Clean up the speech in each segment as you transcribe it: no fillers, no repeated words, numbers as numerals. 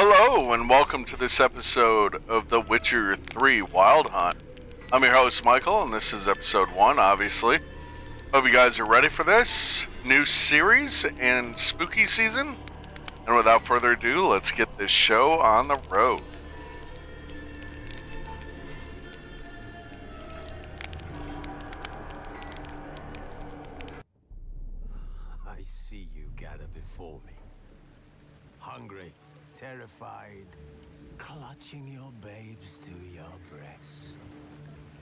Hello, and welcome to this episode of The Witcher 3 Wild Hunt. I'm your host, Michael, and this is episode 1, obviously. Hope you guys are ready for this new series and spooky season. And without further ado, let's get this show on the road. I see you gather before me. Hungry, terrified, clutching your babes to your breast.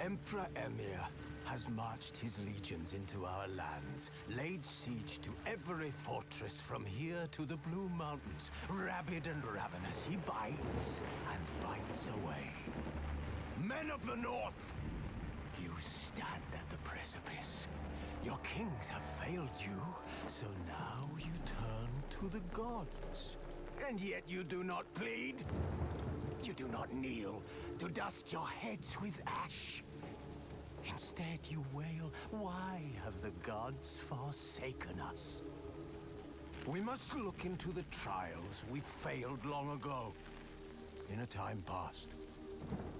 Emperor Emir has marched his legions into our lands, laid siege to every fortress from here to the Blue Mountains. Rabid and ravenous, he bites and bites away. Men of the North, you stand at the precipice. Your kings have failed you, so now you turn to the gods. And yet you do not plead. You do not kneel to dust your heads with ash. Instead you wail, why have the gods forsaken us? We must look into the trials we failed long ago. In a time past,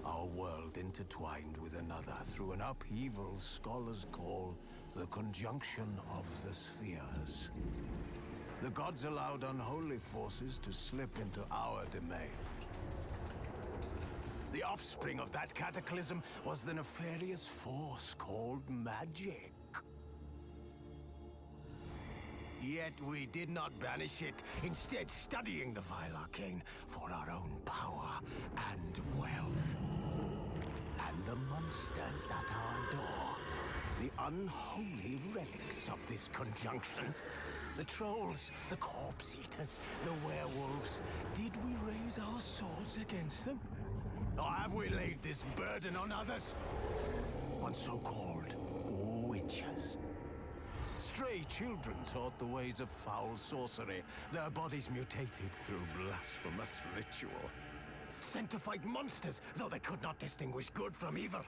our world intertwined with another through an upheaval scholars call the conjunction of the spheres. The gods allowed unholy forces to slip into our domain. The offspring of that cataclysm was the nefarious force called magic. Yet we did not banish it, instead studying the vile arcane for our own power and wealth. And the monsters at our door, the unholy relics of this conjunction. The trolls, the corpse eaters, the werewolves. Did we raise our swords against them? Or have we laid this burden on others? On so-called witches. Stray children taught the ways of foul sorcery, their bodies mutated through blasphemous ritual. Sent to fight monsters, though they could not distinguish good from evil.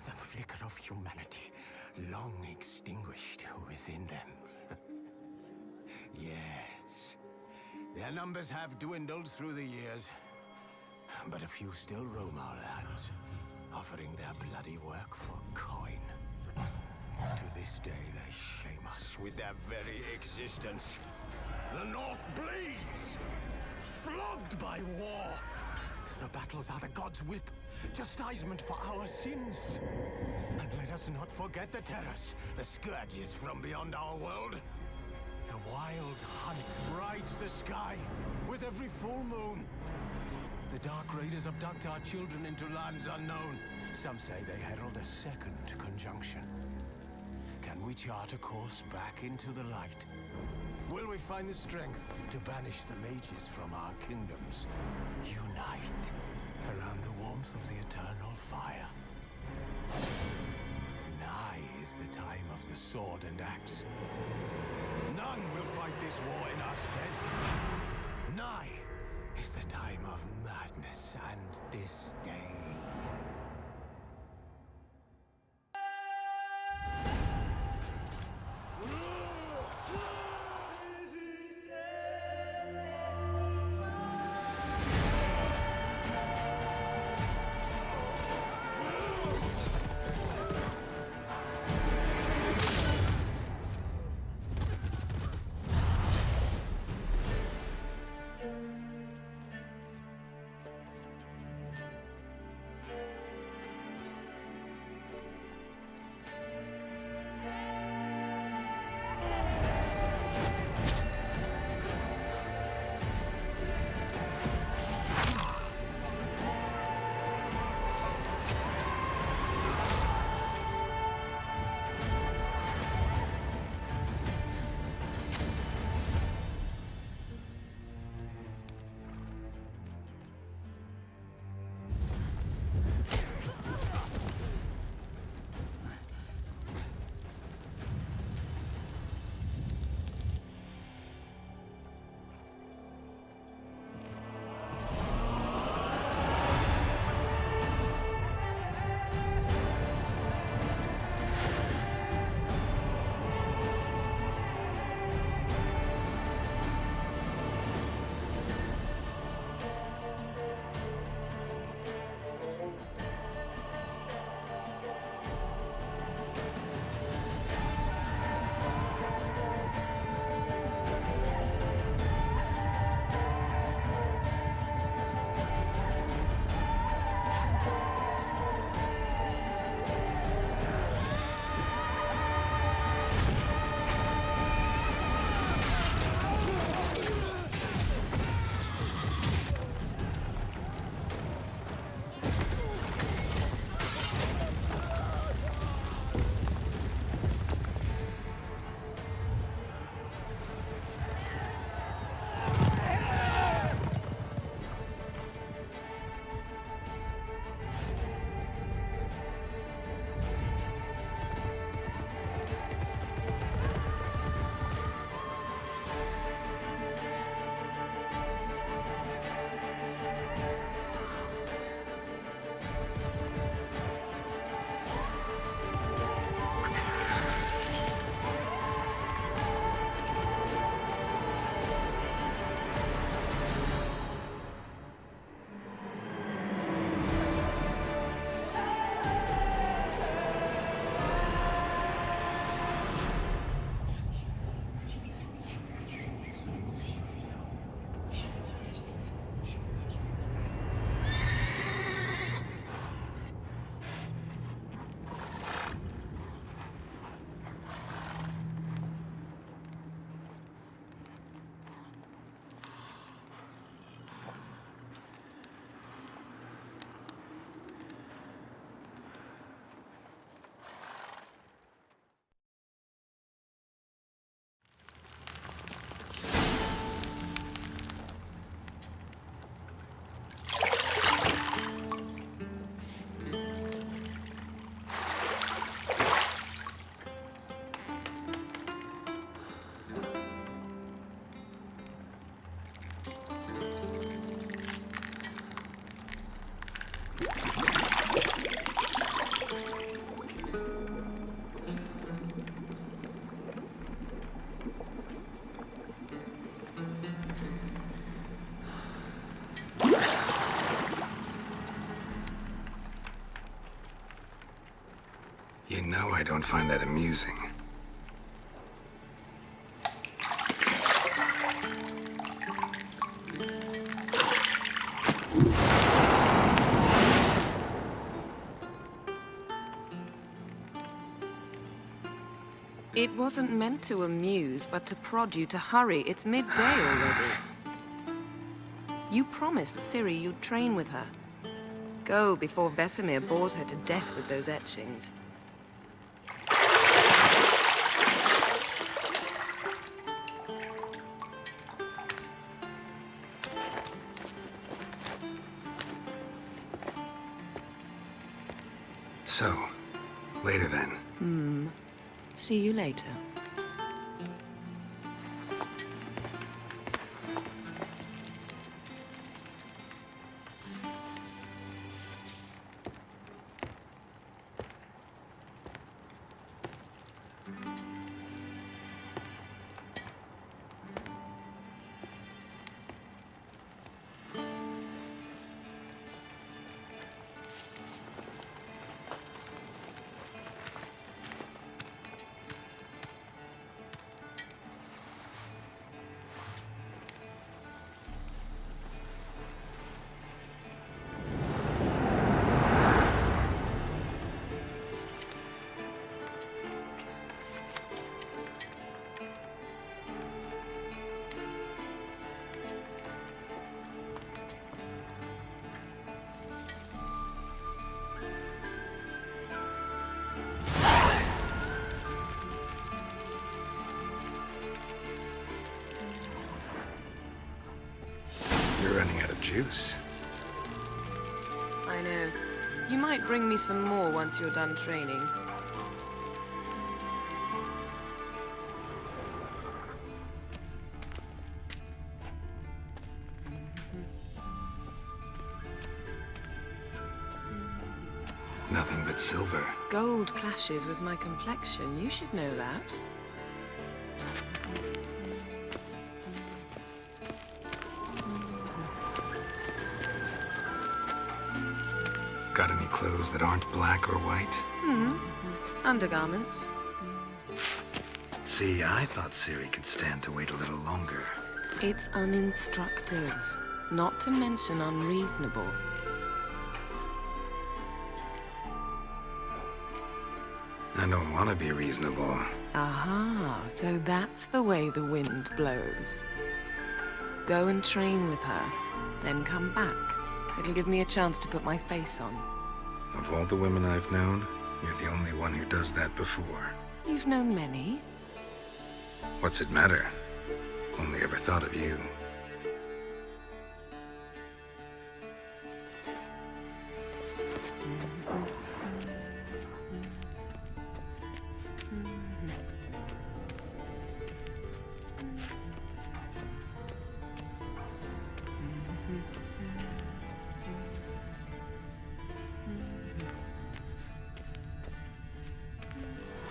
The flicker of humanity, long extinguished within them. Yes, their numbers have dwindled through the years. But a few still roam our lands, offering their bloody work for coin. To this day, they shame us with their very existence. The North bleeds, flogged by war. The battles are the gods' whip, chastisement for our sins. And let us not forget the terrors, the scourges from beyond our world. The wild hunt rides the sky with every full moon. The Dark Raiders abduct our children into lands unknown. Some say they herald a second conjunction. Can we chart a course back into the light? Will we find the strength to banish the mages from our kingdoms? Unite around the warmth of the eternal fire. Nigh is the time of the sword and axe. None will fight this war in our stead. Nigh is the time of madness and disdain. I don't find that amusing. It wasn't meant to amuse, but to prod you to hurry. It's midday already. You promised Ciri you'd train with her. Go before Vesemir bores her to death with those etchings. So, later then. See you later. You're running out of juice. I know. You might bring me some more once you're done training. Nothing but silver. Gold clashes with my complexion. You should know that. Got any clothes that aren't black or white? Undergarments. See, I thought Ciri could stand to wait a little longer. It's uninstructive, not to mention unreasonable. I don't want to be reasonable. Aha, so that's the way the wind blows. Go and train with her, then come back. It'll give me a chance to put my face on. Of all the women I've known, you're the only one who does that before. You've known many. What's it matter? Only ever thought of you.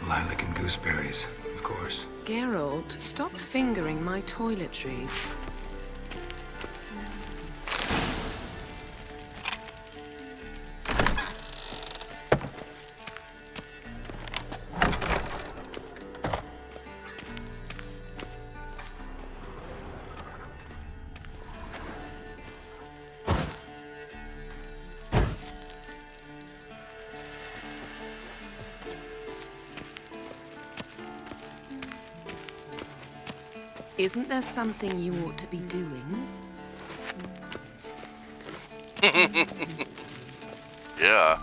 Lilac and gooseberries, of course. Geralt, stop fingering my toiletries. Isn't there something you ought to be doing? Yeah.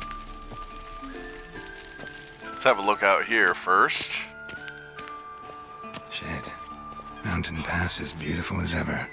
Let's have a look out here first. Shit. Mountain Pass is beautiful as ever.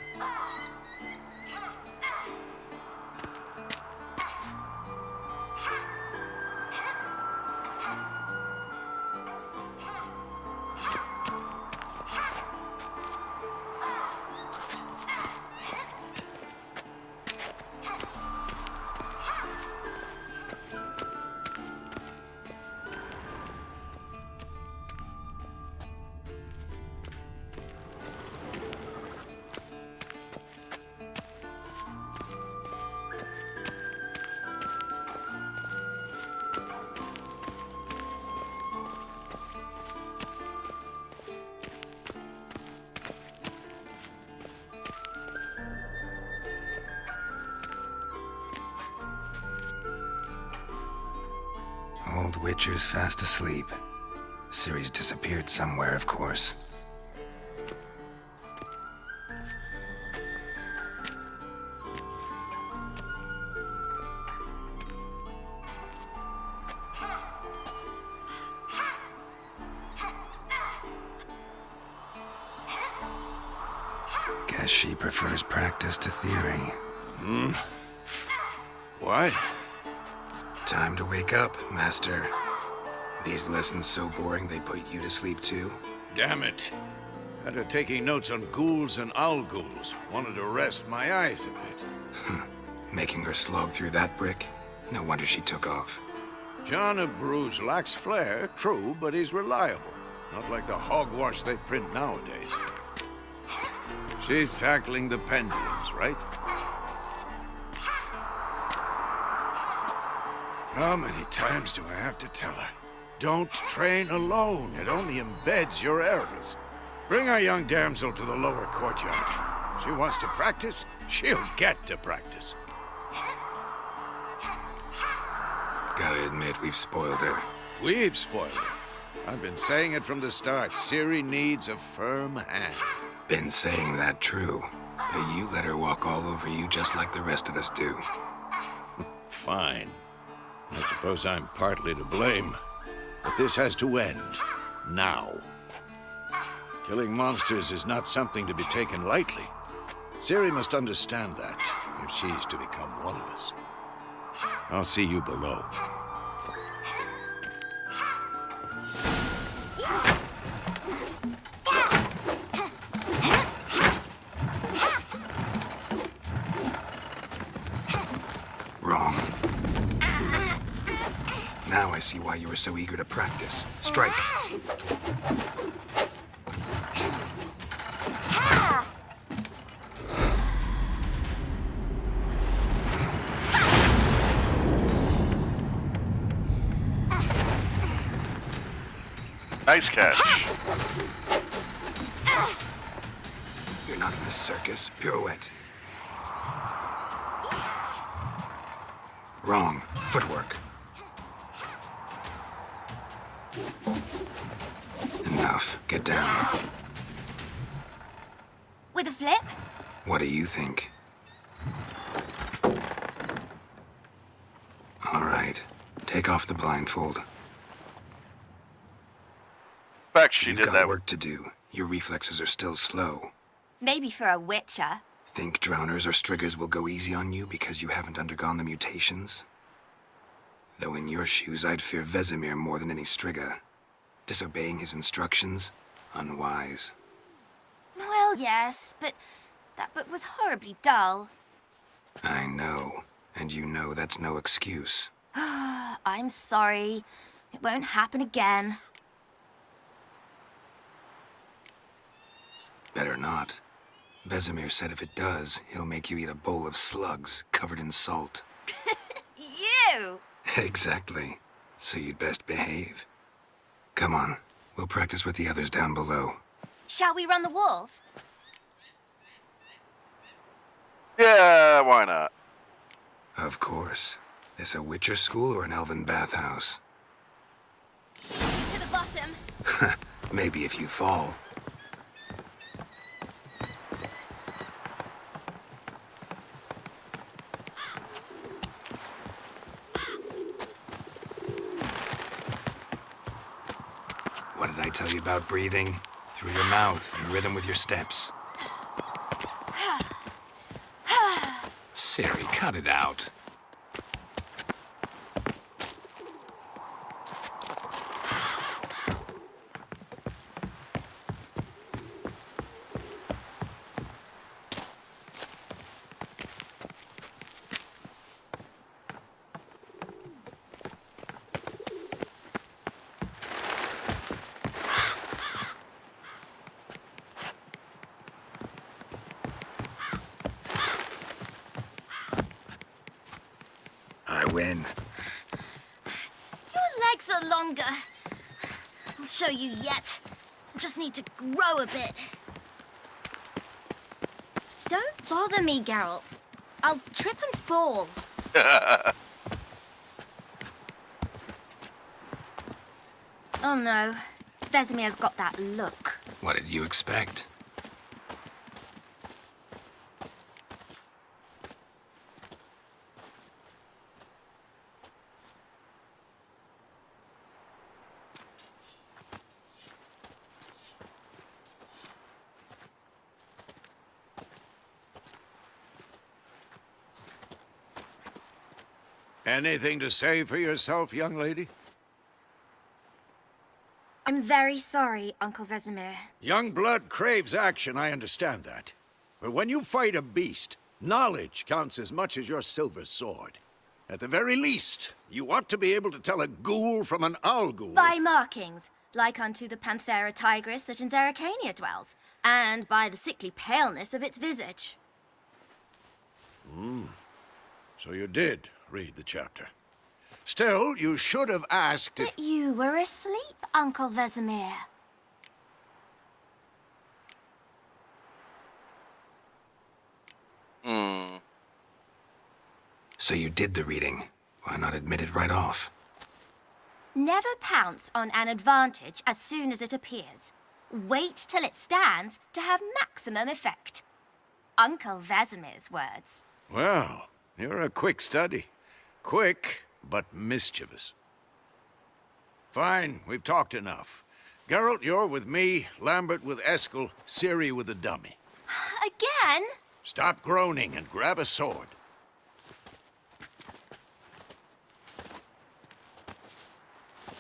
Witcher's fast asleep. Ciri's disappeared somewhere, of course. Guess she prefers practice to theory. What? Time to wake up, Master. These lessons so boring they put you to sleep too? Damn it. After taking notes on ghouls and owl ghouls, wanted to rest my eyes a bit. Making her slog through that brick? No wonder she took off. John of Bruges lacks flair, true, but he's reliable. Not like the hogwash they print nowadays. She's tackling the pendulums, right? How many times do I have to tell her? Don't train alone. It only embeds your errors. Bring our young damsel to the lower courtyard. She wants to practice, she'll get to practice. Gotta admit, we've spoiled her. We've spoiled her. I've been saying it from the start. Ciri needs a firm hand. Been saying that true. But you let her walk all over you just like the rest of us do. Fine. I suppose I'm partly to blame. But this has to end. Now. Killing monsters is not something to be taken lightly. Ciri must understand that, if she's to become one of us. I'll see you below. Wrong. Now I see why you were so eager to practice. Strike. Nice catch. You're not in a circus. Pirouette. Wrong. Footwork. Enough. Get down. With a flip? What do you think? All right. Take off the blindfold. In fact, she You've did got that. work to do. Your reflexes are still slow. Maybe for a witcher. Think drowners or striggers will go easy on you because you haven't undergone the mutations? Though in your shoes, I'd fear Vesemir more than any strigger. Disobeying his instructions? Unwise. Well, yes, but that book was horribly dull. I know. And you know that's no excuse. I'm sorry. It won't happen again. Better not. Vesemir said if it does, he'll make you eat a bowl of slugs covered in salt. You! Exactly. So you'd best behave. Come on. We'll practice with the others down below. Shall we run the walls? Yeah, why not? Of course. This a Witcher school or an elven bathhouse? To the bottom. Maybe if you fall. What did I tell you about breathing? Through your mouth, in rhythm with your steps. Ciri, cut it out. I win. Your legs are longer. I'll show you yet. I just need to grow a bit. Don't bother me, Geralt. I'll trip and fall. Oh no. Vesemir's got that look. What did you expect? Anything to say for yourself, young lady? I'm very sorry, Uncle Vesemir. Young blood craves action, I understand that. But when you fight a beast, knowledge counts as much as your silver sword. At the very least, you ought to be able to tell a ghoul from an owl ghoul. By markings, like unto the Panthera tigris that in Zerrikania dwells, and by the sickly paleness of its visage. So you did read the chapter. Still, you should have asked if... But you were asleep, Uncle Vesemir. So you did the reading. Why not admit it right off? Never pounce on an advantage as soon as it appears. Wait till it stands to have maximum effect. Uncle Vesemir's words. Well, you're a quick study. Quick, but mischievous. Fine, we've talked enough. Geralt, you're with me, Lambert with Eskel, Ciri with the dummy. Again? Stop groaning and grab a sword.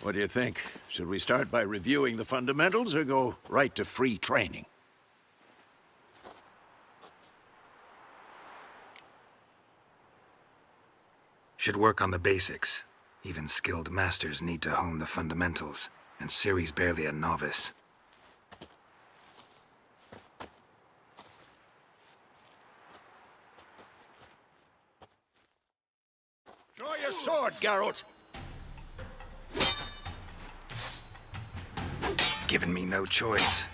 What do you think? Should we start by reviewing the fundamentals or go right to free training? Should work on the basics. Even skilled masters need to hone the fundamentals, and Ciri's barely a novice. Draw your sword, Geralt! Given me no choice.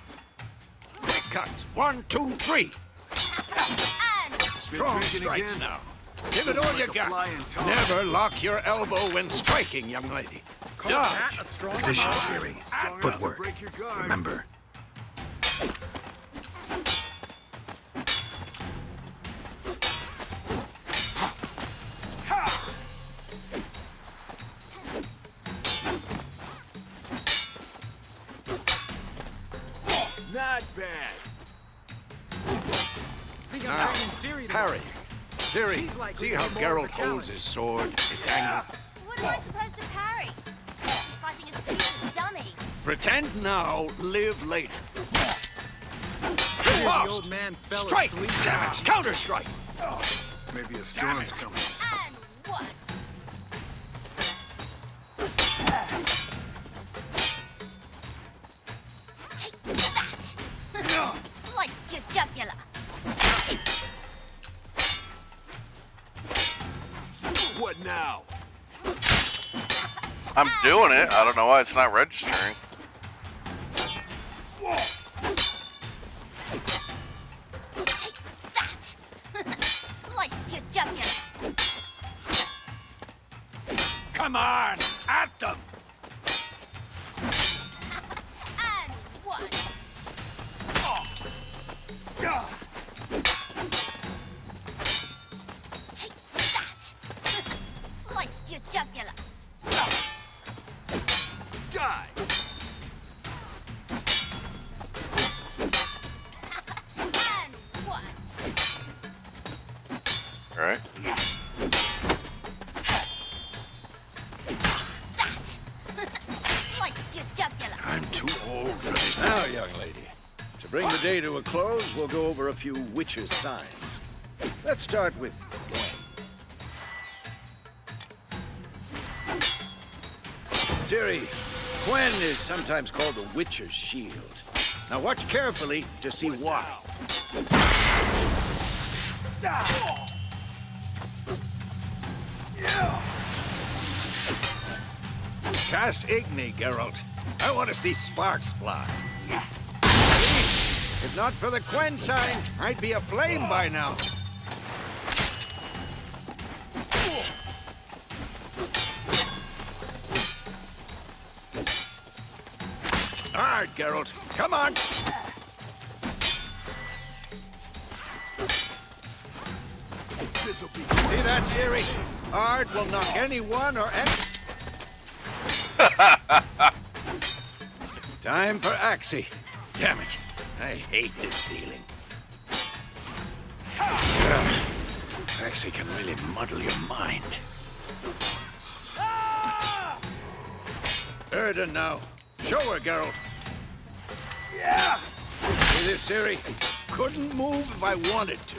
Big cuts. 1, 2, 3. And Strong strikes again. now. Give it all you got. Never lock your elbow when striking, young lady. Dodge. Position, Ciri. Footwork. Break your guard. Remember. Not bad. Now, parry. Ciri, like see we how need more of a Geralt holds his sword? It's angled. what am I supposed to parry? Fighting a stupid dummy. Pretend now, live later. The Lost. old man fell Strike! asleep. Damn it! Counter strike! Maybe a storm's coming. And one. Take that! Sliced your jugular. What now? I'm doing it. I don't know why it's not registering. Take that! Sliced your jugular. Come on! At them! And one. Take that! Sliced your jugular. Die! And one. All right. That! Sliced your jugular. I'm too old for this. Now, young lady, to bring the day to a close, we'll go over a few witches' signs. Let's start with Gwent. Ciri, Gwen is sometimes called the Witcher's Shield. Now watch carefully to see why. Cast Igni, Geralt. I want to see sparks fly. If not for the Gwen sign, I'd be aflame by now. hard, Geralt. Come on! See that, Ciri? Hard will knock anyone or any... Time for Axie. Damn it. I hate this feeling. Axie can really muddle your mind. Erden now. Show her, Geralt. Yeah! See this, Ciri? Couldn't move if I wanted to.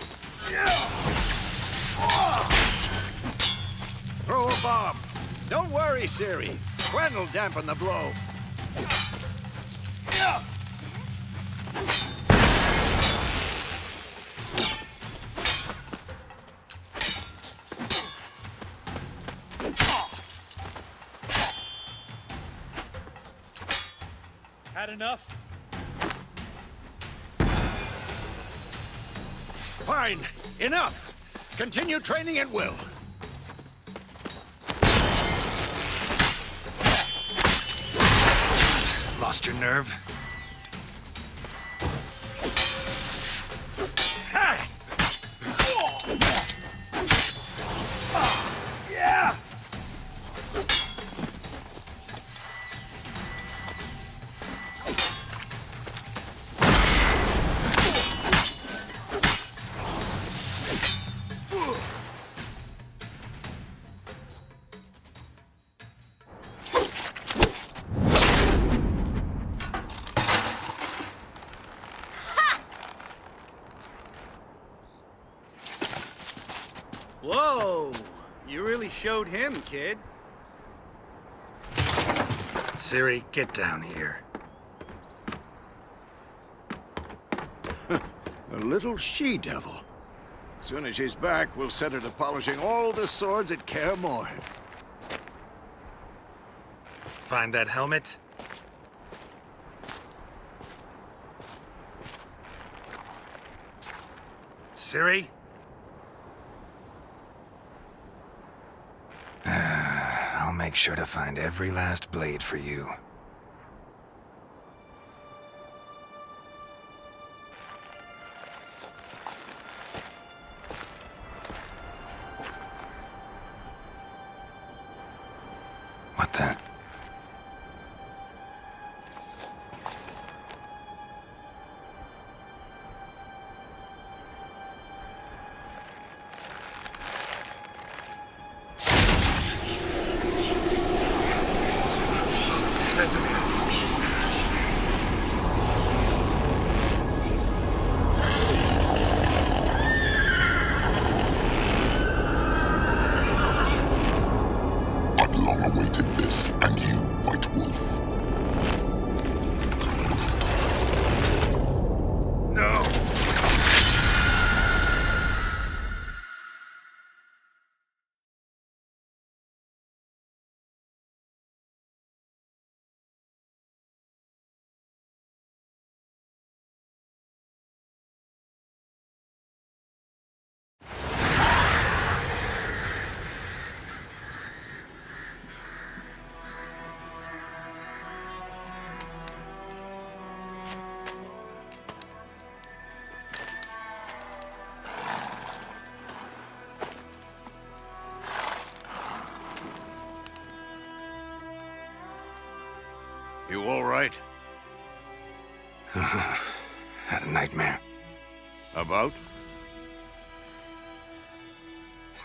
Throw a bomb. Don't worry, Ciri. Gwen'll dampen the blow. Had enough? Fine. Enough. Continue training at will. Lost your nerve? Yeah! Whoa! You really showed him, kid. Ciri, get down here. A little she-devil. Soon as she's back, we'll set her to polishing all the swords at Kaer Morhen. Find that helmet? Ciri? I'll make sure to find every last blade for you. What the? I've long awaited this, and you, White Wolf. No! You all right? Had a nightmare. About?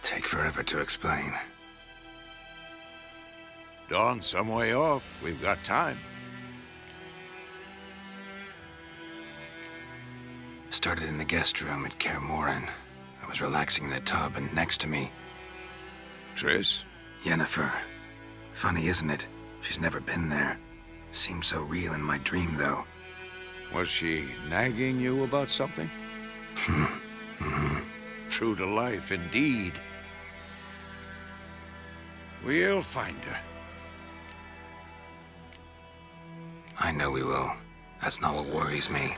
Take forever to explain. Dawn's some way off. We've got time. Started in the guest room at Kaer Morhen. I was relaxing in the tub, and next to me, Triss? Yennefer. Funny, isn't it? She's never been there. Seemed so real in my dream, though. Was she nagging you about something? True to life, indeed. We'll find her. I know we will. That's not what worries me.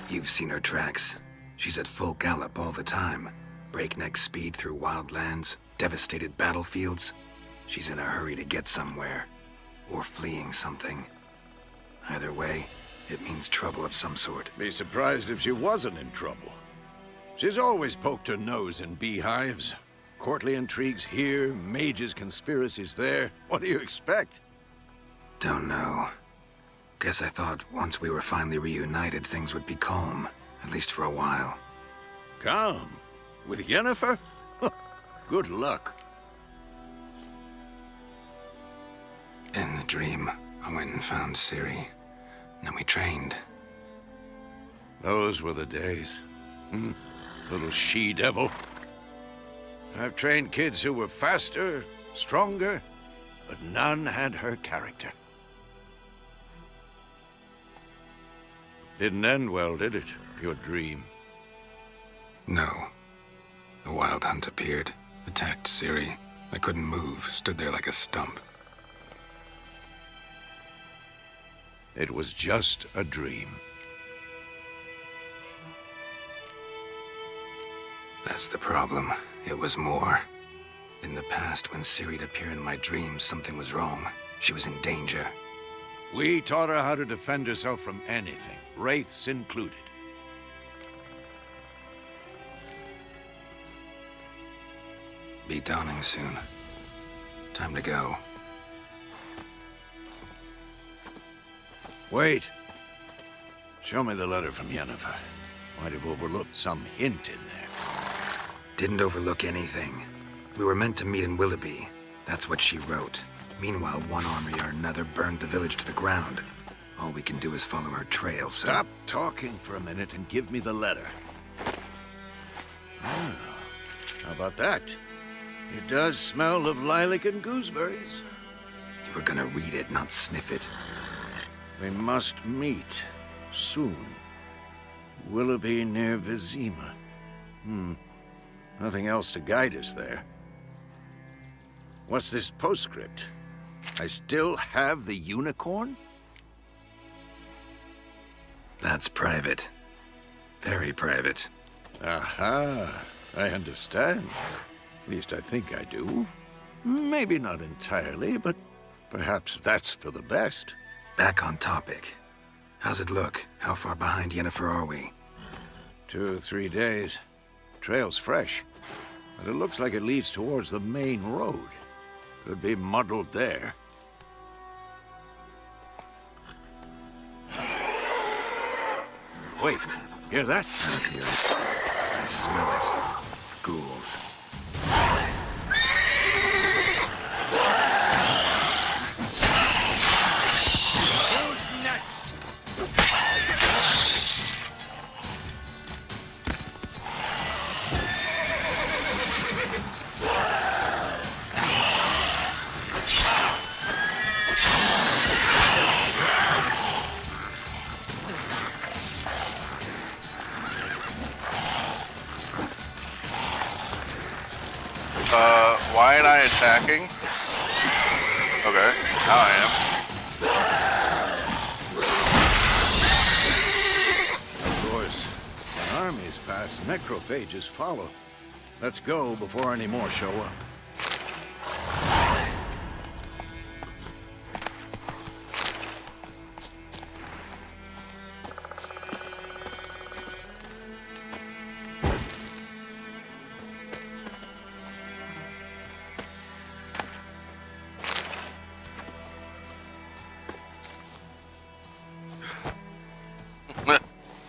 You've seen her tracks. She's at full gallop all the time. Breakneck speed through wild lands, devastated battlefields. She's in a hurry to get somewhere. Or fleeing something. Either way, it means trouble of some sort. Be surprised if she wasn't in trouble. She's always poked her nose in beehives. Courtly intrigues here, mages' conspiracies there. What do you expect? Don't know. Guess I thought once we were finally reunited, things would be calm. At least for a while. Calm? With Yennefer? Good luck. In the dream, I went and found Ciri. Then we trained. Those were the days. Little she-devil. I've trained kids who were faster, stronger, but none had her character. Didn't end well, did it? Your dream? No. The Wild Hunt appeared, attacked Ciri. I couldn't move, stood there like a stump. It was just a dream. That's the problem. It was more. In the past, when Ciri'd appear in my dreams, something was wrong. She was in danger. We taught her how to defend herself from anything, wraiths included. Be dawning soon. Time to go. Wait. Show me the letter from Yennefer. Might have overlooked some hint in there. Didn't overlook anything. We were meant to meet in Willoughby. That's what she wrote. Meanwhile, one army or another burned the village to the ground. All we can do is follow her trail, so... Stop talking for a minute and give me the letter. Oh, how about that? It does smell of lilac and gooseberries. You were gonna read it, not sniff it. We must meet. Soon. Willoughby near Vizima. Nothing else to guide us there. What's this postscript? I still have the unicorn? That's private. Very private. Aha, I understand. At least I think I do. Maybe not entirely, but perhaps that's for the best. Back on topic. How's it look? How far behind Yennefer are we? 2 or 3 days. Trail's fresh, but it looks like it leads towards the main road. Could be muddled there. Wait, hear that? I hear it. I smell it. Ghouls. Who's next? Why am I attacking? Okay, now I am. Of course, when armies pass, necrophages follow. Let's go before any more show up.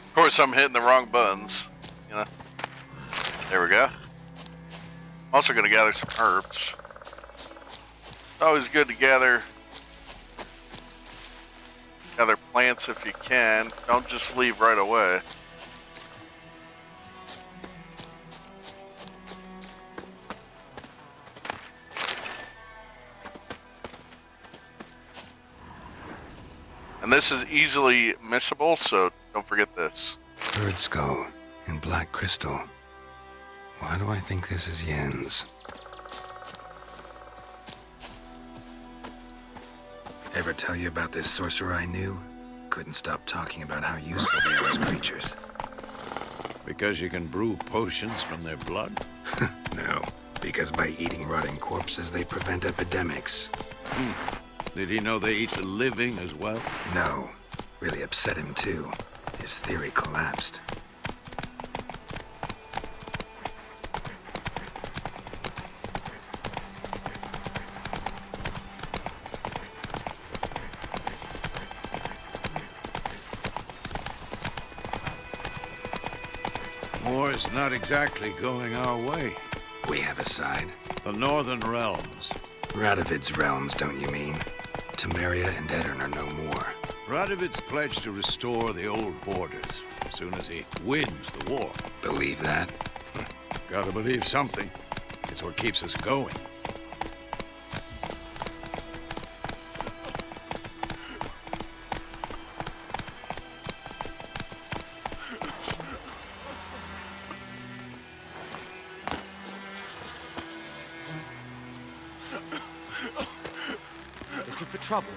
Of course, I'm hitting the wrong buttons. You know. There we go. Also going to gather some herbs. Always good to gather plants if you can. Don't just leave right away. And this is easily missable, so don't forget this. Bird skull in black crystal. Why do I think this is Yen's? Ever tell you about this sorcerer I knew? Couldn't stop talking about how useful they are as creatures. Because you can brew potions from their blood? No, because by eating rotting corpses, they prevent epidemics. Did he know they eat the living as well? No, Really upset him too. His theory collapsed. War's not exactly going our way. We have a side. The Northern Realms. Radovid's realms, don't you mean? Temeria and Edirn are no more. Radovid's pledged to restore the old borders as soon as he wins the war. Believe that? Gotta believe something. It's what keeps us going. Looking for trouble.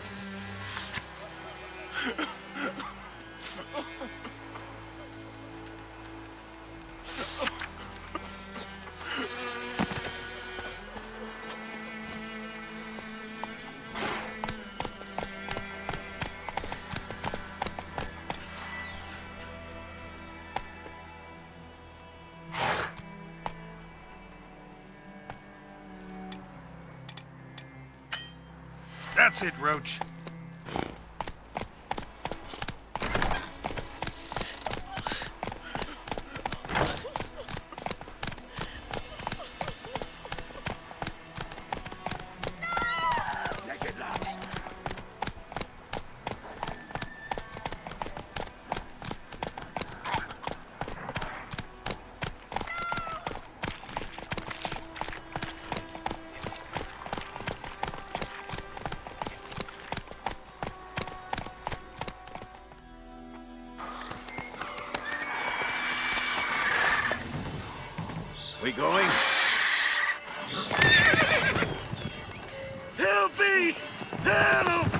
That's it, Roach. We going? Help me! Help!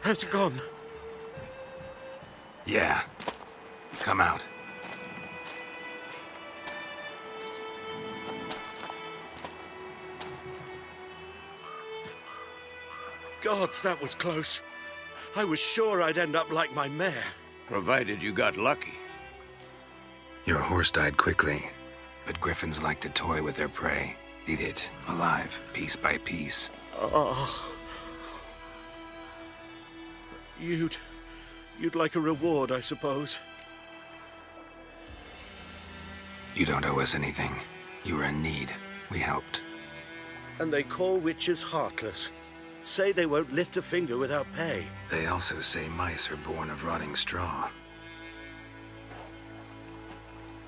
Has it gone? Yeah. Come out. Gods, that was close. I was sure I'd end up like my mare. Provided you got lucky. Your horse died quickly, but griffins like to toy with their prey. Eat it, alive, piece by piece. Oh. You'd like a reward, I suppose. You don't owe us anything. You were in need. We helped. And they call witches heartless. Say they won't lift a finger without pay. They also say mice are born of rotting straw.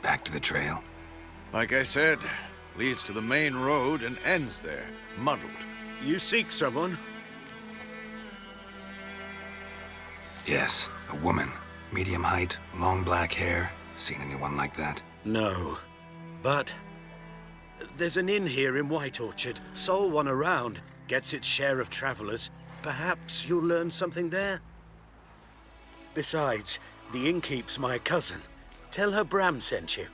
Back to the trail? Like I said, leads to the main road and ends there, muddled. You seek someone? Yes, a woman. Medium height, long black hair. Seen anyone like that? No. But there's an inn here in White Orchard. Sole one around. Gets its share of travelers. Perhaps you'll learn something there? Besides, the innkeep's my cousin. Tell her Bram sent you.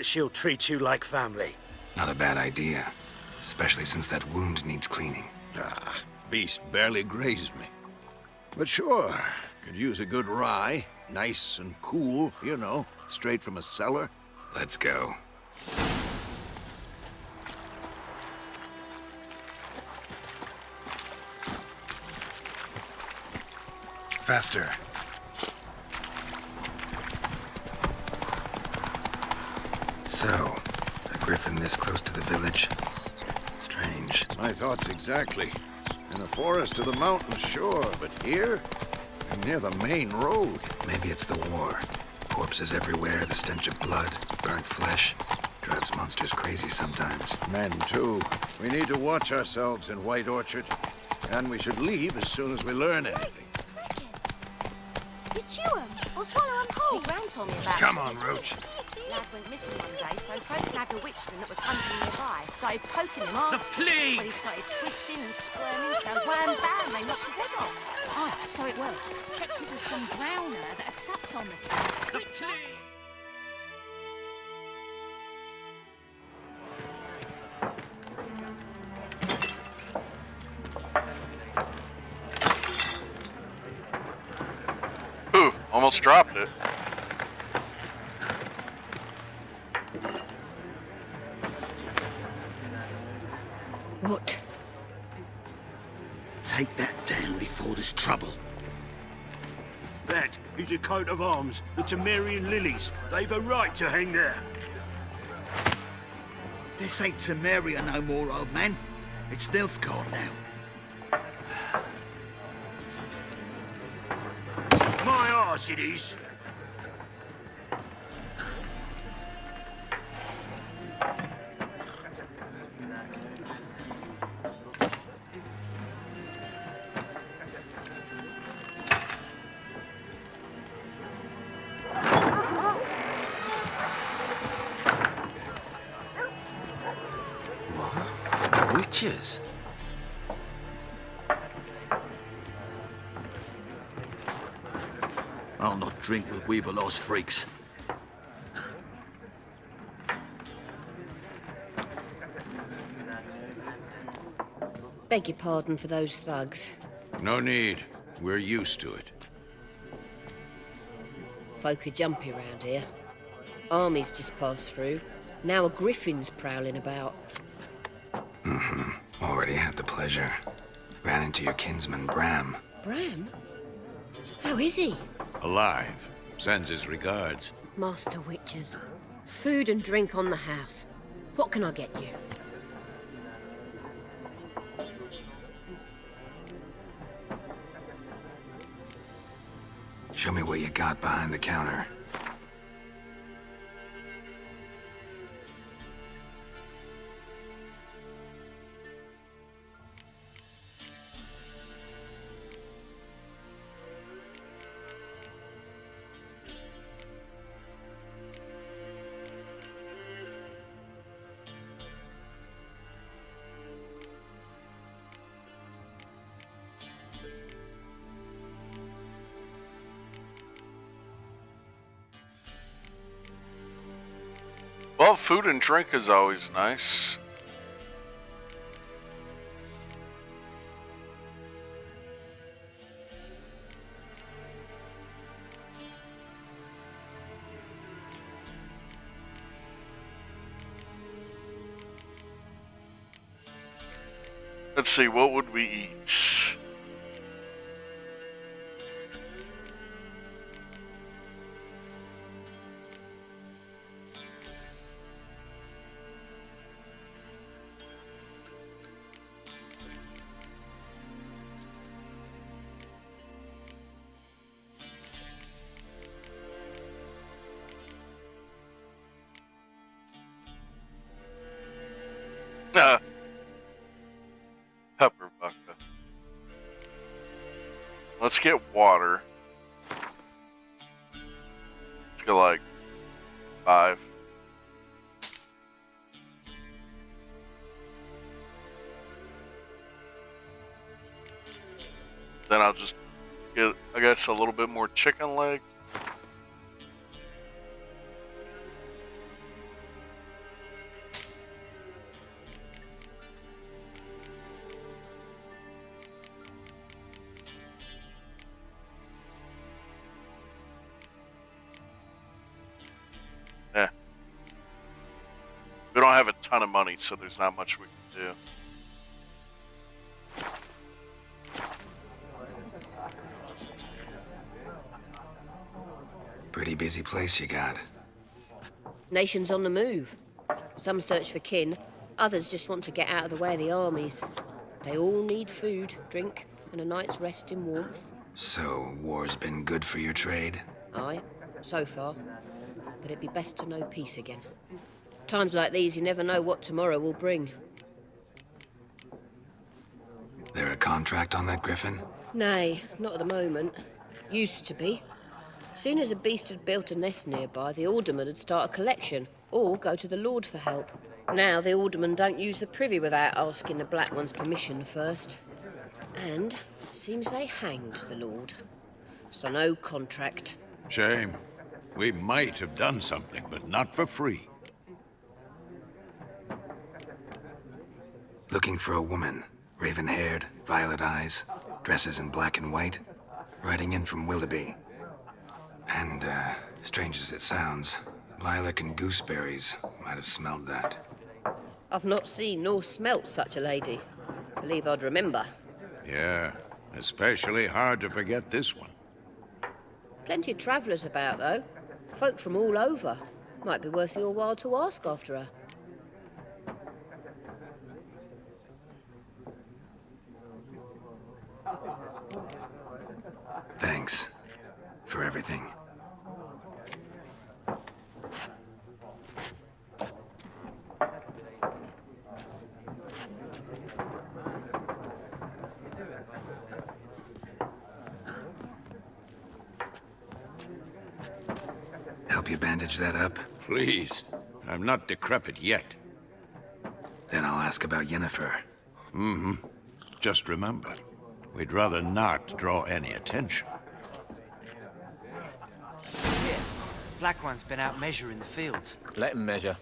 She'll treat you like family. Not a bad idea. Especially since that wound needs cleaning. Ah, beast barely grazed me. But sure, could use a good rye. Nice and cool, you know, straight from a cellar. Let's go. Faster. So, a griffin this close to the village? Strange. strange. My thoughts exactly. In a forest or the mountains, sure, but here? I'm near the main road. Maybe it's the war. Corpses everywhere, the stench of blood, burnt flesh. Drives monsters crazy sometimes. Men, too. We need to watch ourselves in White Orchard. And we should leave as soon as we learn anything. You chew 'em or swallow 'em whole. Gran told me about Come on, Roach. Lad went missing one day, so folk nabbed a witchman that was hunting nearby. Started poking him The arse. plague! When he started twisting and squirming, so wham bam, they knocked his head off. Oh, so it worked. Except it was some drowner that had supped on me. The plague! Ooh, almost dropped it. What? Take that down before there's trouble. That is a coat of arms, the Temerian lilies. They've a right to hang there. This ain't Temeria no more, old man. It's Nilfgaard now. My arse it is. Witches? I'll not drink with Weaverlaw's freaks. Beg your pardon for those thugs. No need. We're used to it. Folk are jumpy round here. Armies just passed through. Now a griffin's prowling about. Already had the pleasure. Ran into your kinsman, Bram. Bram? How is he? Alive. Sends his regards. Master Witches. Food and drink on the house. What can I get you? Show me what you got behind the counter. Well, food and drink is always nice. Let's see, what would we eat? Pepper vodka. Let's get water. Let's go like 5. Then I'll just get, I guess, a little bit more chicken leg. We don't have a ton of money, so there's not much we can do. Pretty busy place you got. Nations on the move. Some search for kin, Others just want to get out of the way of the armies. They all need food, drink, and a night's rest in warmth. So, war's been good for your trade? Aye, so far. But it'd be best to know peace again. Times like these, you never know what tomorrow will bring. There a contract on that griffin? Nay, not at the moment. Used to be. Soon as a beast had built a nest nearby, the alderman would start a collection, or go to the Lord for help. Now the aldermen don't use the privy without asking the Black One's permission first. And seems they hanged the Lord. So no contract. Shame. We might have done something, but not for free. Looking for a woman. Raven-haired, violet eyes, dresses in black and white. Riding in from Willoughby. And, strange as it sounds, lilac and gooseberries might have smelled that. I've not seen nor smelt such a lady. Believe I'd remember. Yeah, especially hard to forget this one. Plenty of travellers about, though. Folk from all over. Might be worth your while to ask after her. Thanks for everything. Help you bandage that up? Please. I'm not decrepit yet. Then I'll ask about Yennefer. Mm-hmm. Just remember, we'd rather not draw any attention. Here, Black One's been out measuring the fields. Let him measure.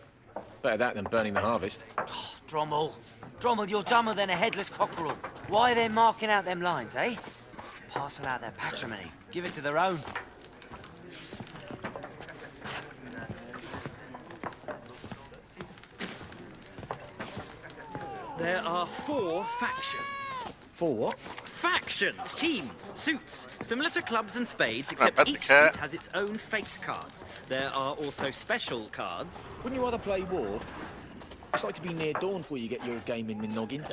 Better that than burning the harvest. Oh, Drommel. Drommel, you're dumber than a headless cockerel. Why are they marking out them lines, eh? Parcel out their patrimony. Give it to their own. There are 4 factions. 4 what? Factions, teams, suits, similar to clubs and spades, except each suit has its own face cards. There are also special cards. Wouldn't you rather play war? It's like to be near dawn before you get your game in the noggin.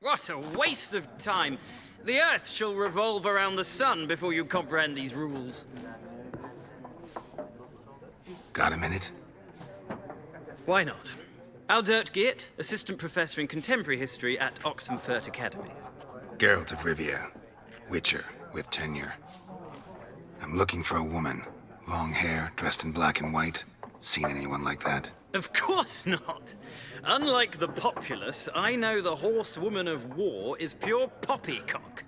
What a waste of time. The Earth shall revolve around the sun before you comprehend these rules. Got a minute? Why not? Aldert Geert, Assistant Professor in Contemporary History at Oxenfurt Academy. Geralt of Rivia, Witcher with tenure. I'm looking for a woman. Long hair, dressed in black and white. Seen anyone like that? Of course not. Unlike the populace, I know the horsewoman of war is pure poppycock.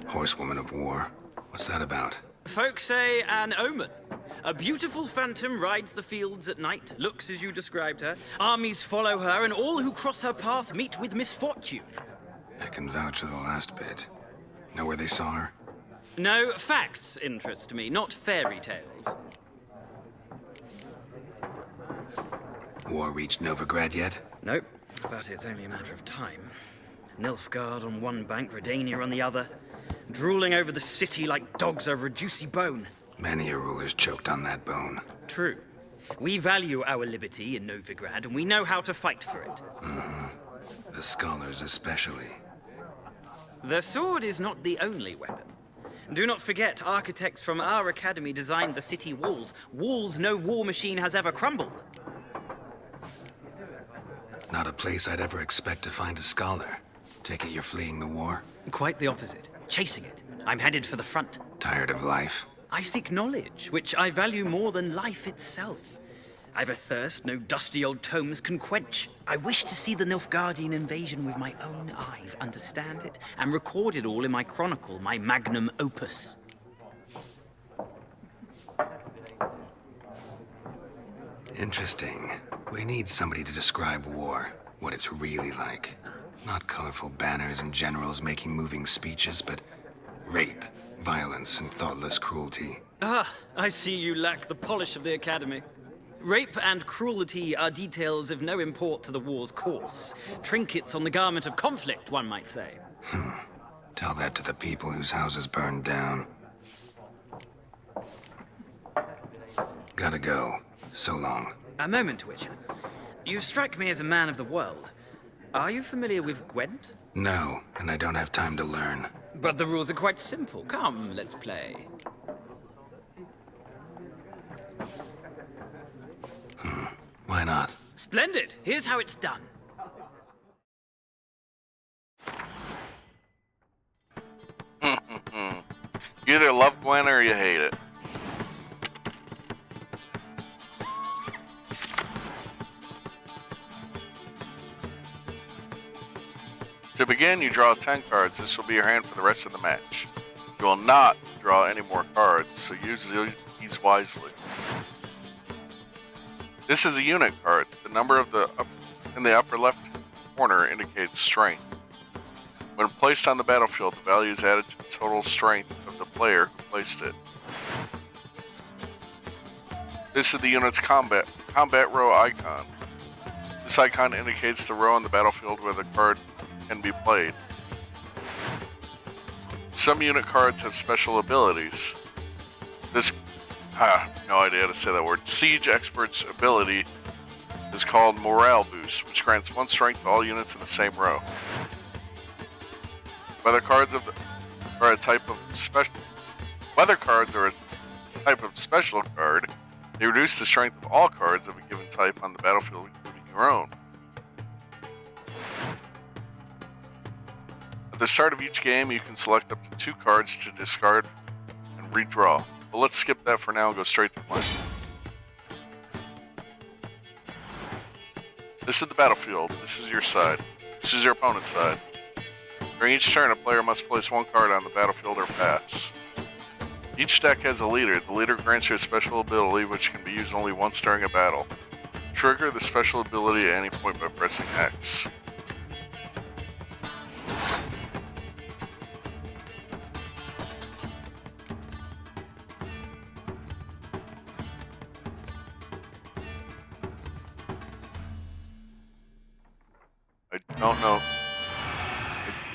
Horsewoman of war? What's that about? Folk say an omen. A beautiful phantom rides the fields at night, looks as you described her. Armies follow her, and all who cross her path meet with misfortune. I can vouch for the last bit. Know where they saw her? No, facts interest me, not fairy tales. War reached Novigrad yet? Nope, but it's only a matter of time. Nilfgaard on one bank, Redania on the other. Drooling over the city like dogs over a juicy bone. Many a ruler's choked on that bone. True. We value our liberty in Novigrad, and we know how to fight for it. Mm-hmm. The scholars especially. The sword is not the only weapon. Do not forget, architects from our academy designed the city walls. Walls no war machine has ever crumbled. Not a place I'd ever expect to find a scholar. Take it you're fleeing the war? Quite the opposite. Chasing it. I'm headed for the front. Tired of life? I seek knowledge, which I value more than life itself. I've a thirst no dusty old tomes can quench. I wish to see the Nilfgaardian invasion with my own eyes, understand it, and record it all in my chronicle, my magnum opus. Interesting. We need somebody to describe war, what it's really like. Not colorful banners and generals making moving speeches, but rape, violence, and thoughtless cruelty. Ah, I see you lack the polish of the academy. Rape and cruelty are details of no import to the war's course. Trinkets on the garment of conflict, one might say. Tell that to the people whose houses burned down. Gotta go. So long. A moment, Witcher. You strike me as a man of the world. Are you familiar with Gwent? No, and I don't have time to learn. But the rules are quite simple. Come, let's play. Why not? Splendid! Here's how it's done. You either love Gwent or you hate it. To begin, you draw 10 cards. This will be your hand for the rest of the match. You will not draw any more cards, so use these wisely. This is a unit card. The number of in the upper left corner indicates strength. When placed on the battlefield, the value is added to the total strength of the player who placed it. This is the unit's combat row icon. This icon indicates the row on the battlefield where the card can be played. Some unit cards have special abilities. No idea how to say that word. Siege Expert's ability is called Morale Boost, which grants 1 strength to all units in the same row. Weather cards are a type of special card. They reduce the strength of all cards of a given type on the battlefield, including your own. At the start of each game, you can select up to 2 cards to discard and redraw. But let's skip that for now and go straight to playing. This is the battlefield. This is your side. This is your opponent's side. During each turn, a player must place 1 card on the battlefield or pass. Each deck has a leader. The leader grants you a special ability which can be used only once during a battle. Trigger the special ability at any point by pressing X.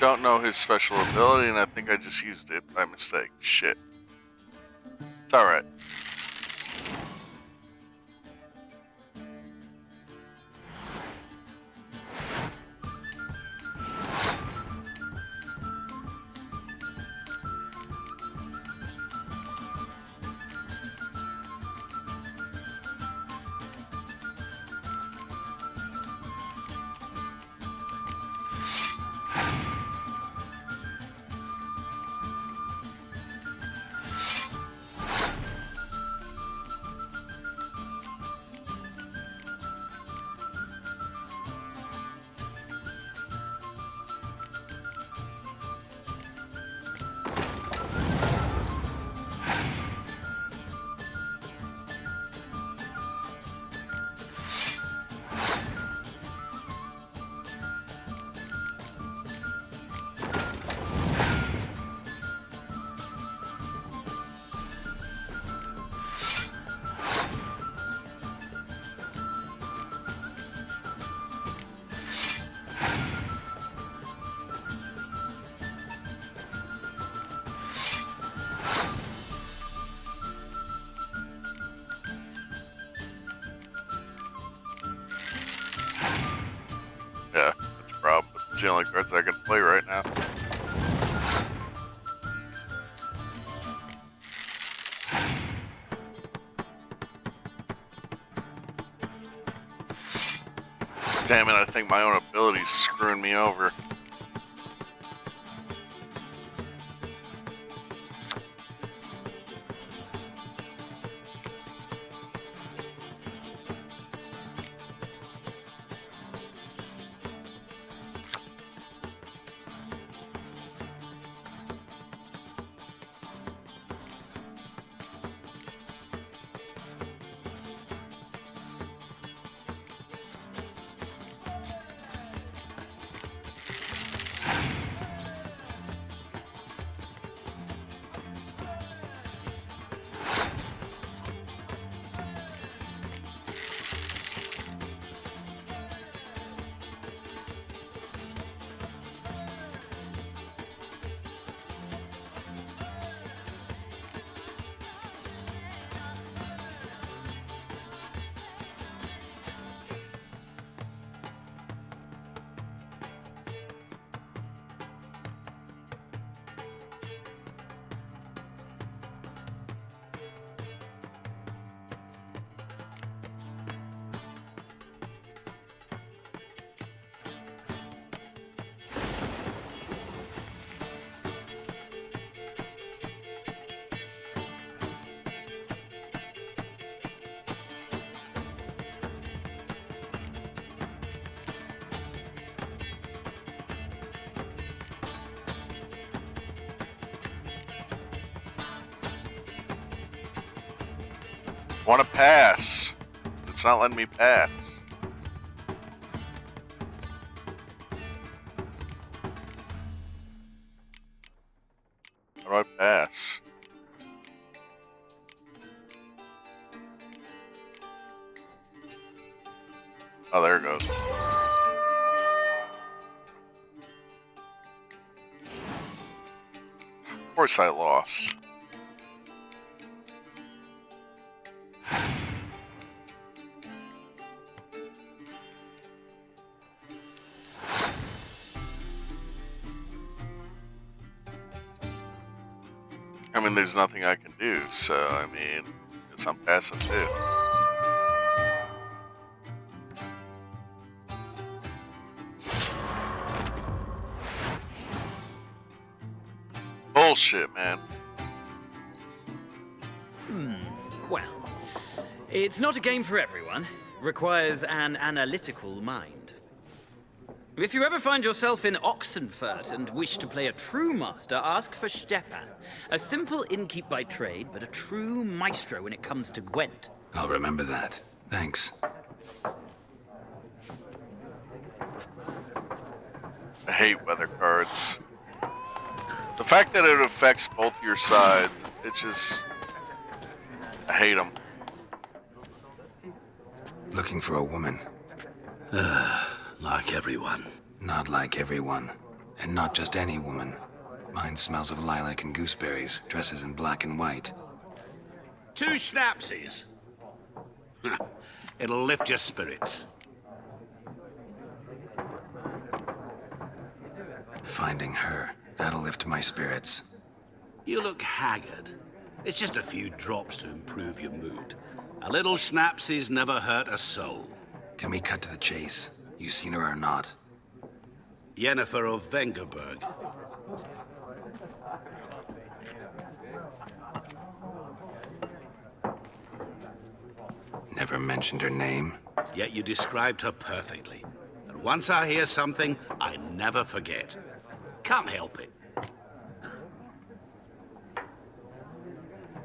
I don't know his special ability, and I think I just used it by mistake. Shit. It's alright. Yeah, that's a problem, but it's the only cards I can play right now. Damn it, I think my own ability's screwing me over. Want to pass. It's not letting me pass. How do I pass? Oh, there it goes. Of course I lost. I mean, there's nothing I can do, so, I mean, guess I'm passing too. Bullshit, man. Well, it's not a game for everyone. Requires an analytical mind. If you ever find yourself in Oxenfurt and wish to play a true master, ask for Stepan. A simple innkeep by trade, but a true maestro when it comes to Gwent. I'll remember that. Thanks. I hate weather cards. The fact that it affects both your sides, it just... I hate them. Looking for a woman. Like everyone. Not like everyone. And not just any woman. Mine smells of lilac and gooseberries, dresses in black and white. 2 schnapsies. It'll lift your spirits. Finding her. That'll lift my spirits. You look haggard. It's just a few drops to improve your mood. A little schnapsies never hurt a soul. Can we cut to the chase? You seen her or not? Yennefer of Vengerberg. Never mentioned her name. Yet you described her perfectly. And once I hear something, I never forget. Can't help it.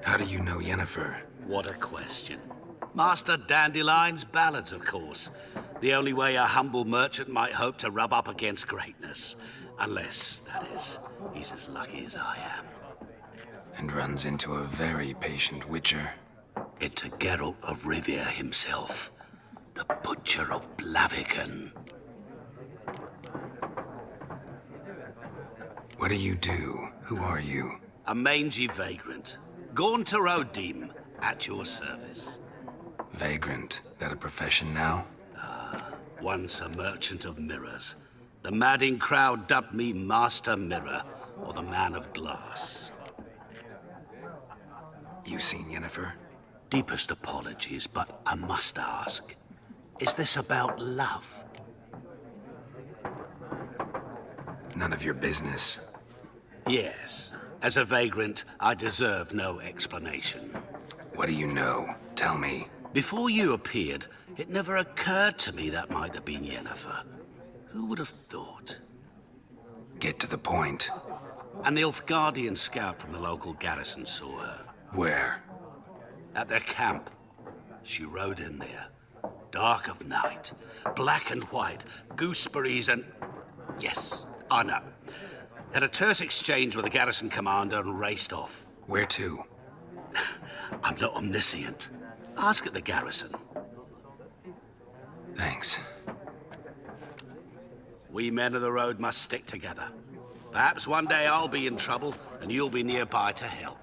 How do you know Yennefer? What a question. Master Dandelion's ballads, of course. The only way a humble merchant might hope to rub up against greatness. Unless, that is, he's as lucky as I am. And runs into a very patient witcher. Into Geralt of Rivia himself. The Butcher of Blaviken. What do you do? Who are you? A mangy vagrant. Gone to Rodim, at your service. Vagrant? That a profession now? Once a merchant of mirrors. The madding crowd dubbed me Master Mirror, or the Man of Glass. You seen Yennefer? Deepest apologies, but I must ask. Is this about love? None of your business. Yes. As a vagrant, I deserve no explanation. What do you know? Tell me. Before you appeared, it never occurred to me that might have been Yennefer. Who would have thought? Get to the point. An Nilfgaardian scout from the local garrison saw her. Where? At their camp. She rode in there. Dark of night. Black and white. Gooseberries and... Yes, I know. Had a terse exchange with the garrison commander and raced off. Where to? I'm not omniscient. Ask at the garrison. Thanks. We men of the road must stick together. Perhaps one day I'll be in trouble and you'll be nearby to help.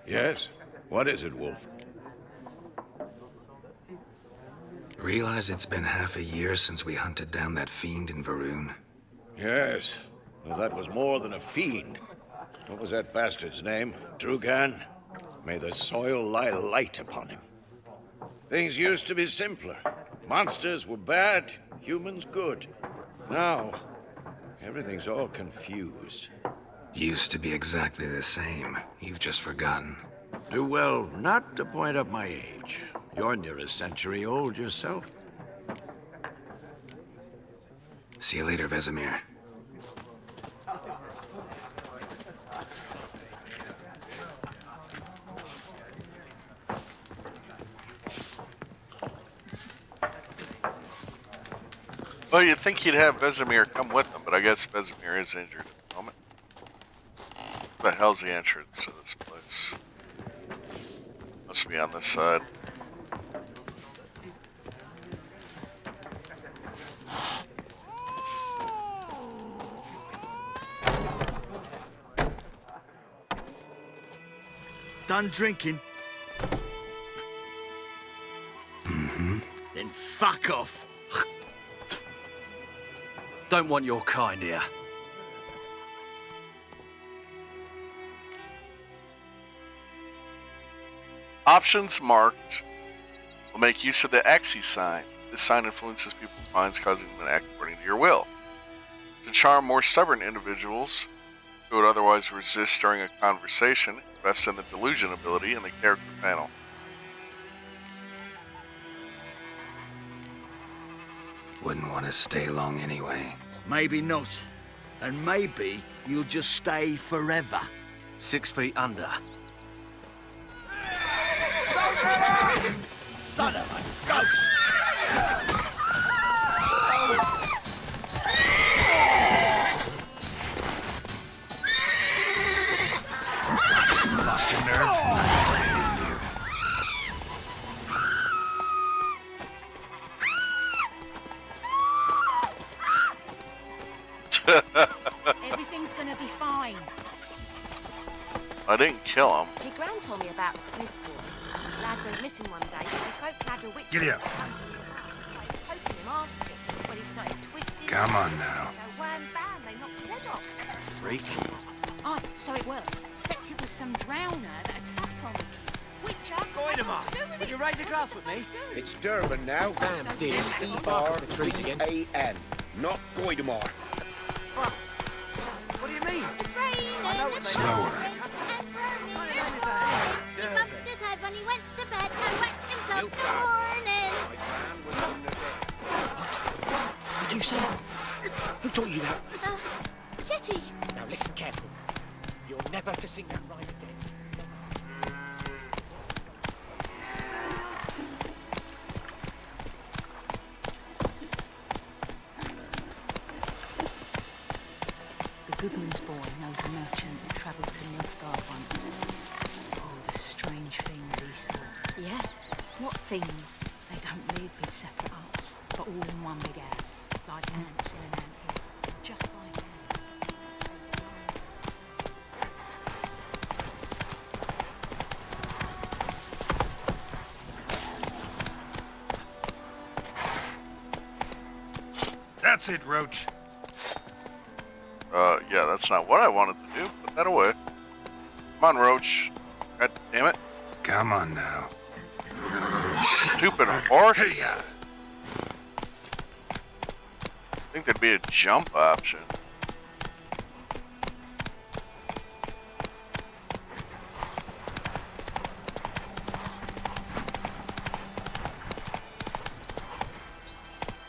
Yes? What is it, Wolf? Realize it's been half a year since we hunted down that fiend in Varun? Yes. Well, that was more than a fiend. What was that bastard's name? Drugan? May the soil lie light upon him. Things used to be simpler. Monsters were bad, humans good. Now, everything's all confused. Used to be exactly the same. You've just forgotten. Do well not to point up my age. You're near a century old yourself. See you later, Vesemir. Well, you'd think he'd have Vesemir come with him, but I guess Vesemir is injured at the moment. What the hell's the entrance to this place? Must be on this side. Done drinking? Mm-hmm. Then fuck off. Don't want your kind here. Options marked will make use of the Axis sign. This sign influences people's minds, causing them to act according to your will. To charm more stubborn individuals who would otherwise resist during a conversation, invest in the delusion ability in the character panel. Wouldn't want to stay long anyway. Maybe not. And maybe you'll just stay forever. 6 feet under. Son of a ghost! Lost your nerve? Nice meeting you. Everything's gonna be fine. I didn't kill him. My gran told me about the sleuth boy. Lad went missing one day, so folk had a witch. Giddy up. Started poking him, asking when he started twisting. Come on now. So wham bam, they knocked his head off. Freak. Aye, so it worked. Except it was some drowner that had sat on him. Witcher, Going to what to do with Would it? you raise a glass with me? It's Durban now. Damn dear, Steve bark up the trees again. D-E-R-B-A-N, not Goidemar. What do you mean? It's raining. Slower. He bumped his head when he went to bed and wet himself till morning. What did you say? Who taught you that? Jetty. Now listen carefully. You're never to sing that rhyme again. The Goodman's boy knows a merchant who travelled to Nilfgaard once. Oh, the strange things he saw. Yeah. What things? They don't live in separate huts, but all in one big house, like ants in an anthill. Just like ants. That's it, Roach. Yeah, that's not what I wanted to do. Put that away. Come on, Roach. God damn it. Come on now. Stupid horse. I think there'd be a jump option.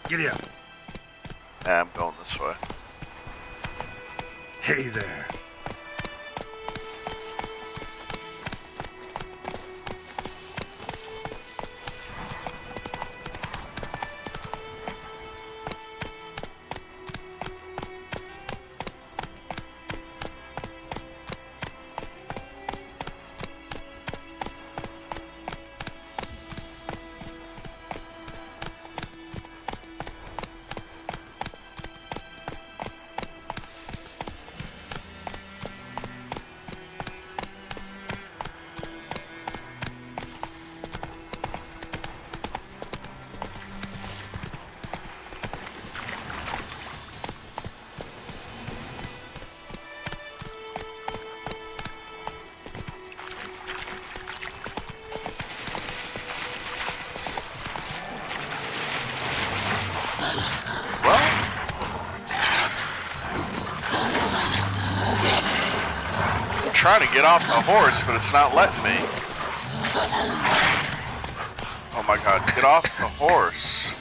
Giddy up. I'm going this way. Hey there. Trying to get off the horse, but it's not letting me. Oh my god, get off the horse.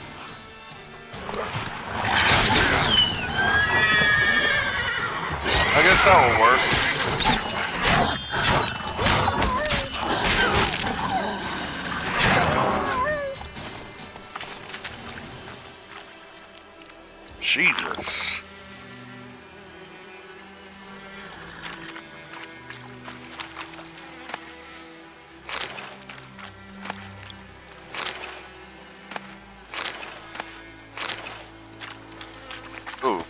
I guess that will work. Jesus. Ooh.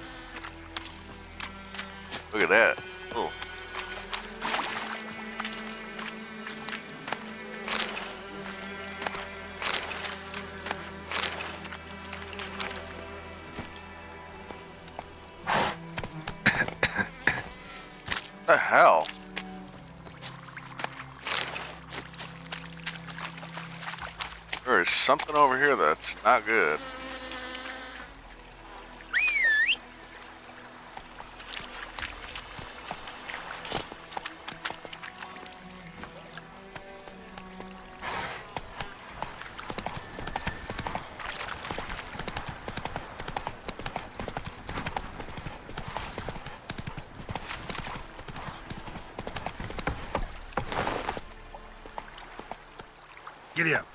Look at that. Ooh. The hell? There is something over here that's not good. Giddy up.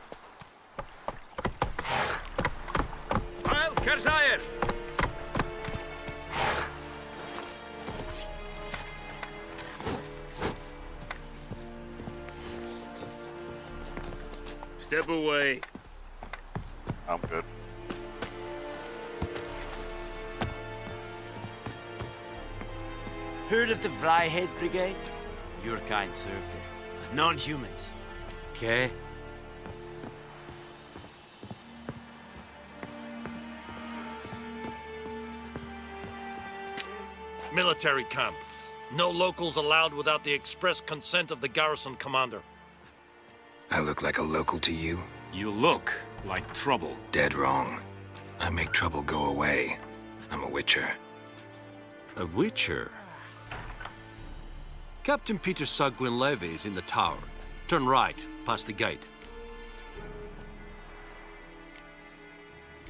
I'll Kerzire! Step away. I'm good. Heard of the Vryhead Brigade? Your kind served there. Non-humans. Okay? Military camp. No locals allowed without the express consent of the garrison commander. I look like a local to you? You look like trouble. Dead wrong. I make trouble go away. I'm a witcher. A witcher? Captain Peter Sagwin Levy is in the tower. Turn right, past the gate.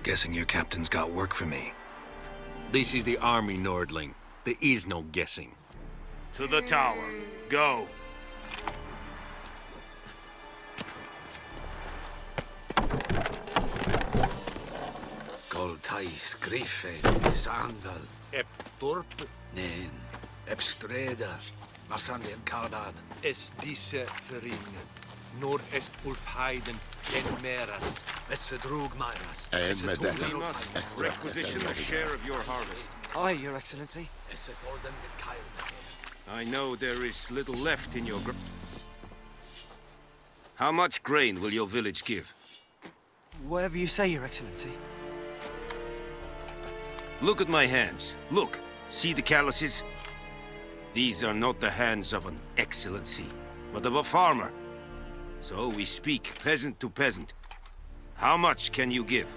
Guessing your captain's got work for me. This is the army, Nordling. There is no guessing. To the tower. Go. Goltais Griffin, Sangel. Ep Torp. Nen. Epstreda. Marsandien Kardan. Es diese verringen. Nord est Ulfheiden gen Meras. Es drug Myras. We must requisition a share of your harvest. Aye, Your Excellency. I know there is little left in your How much grain will your village give? Whatever you say, Your Excellency. Look at my hands. Look. See the calluses? These are not the hands of an excellency, but of a farmer. So we speak peasant to peasant. How much can you give?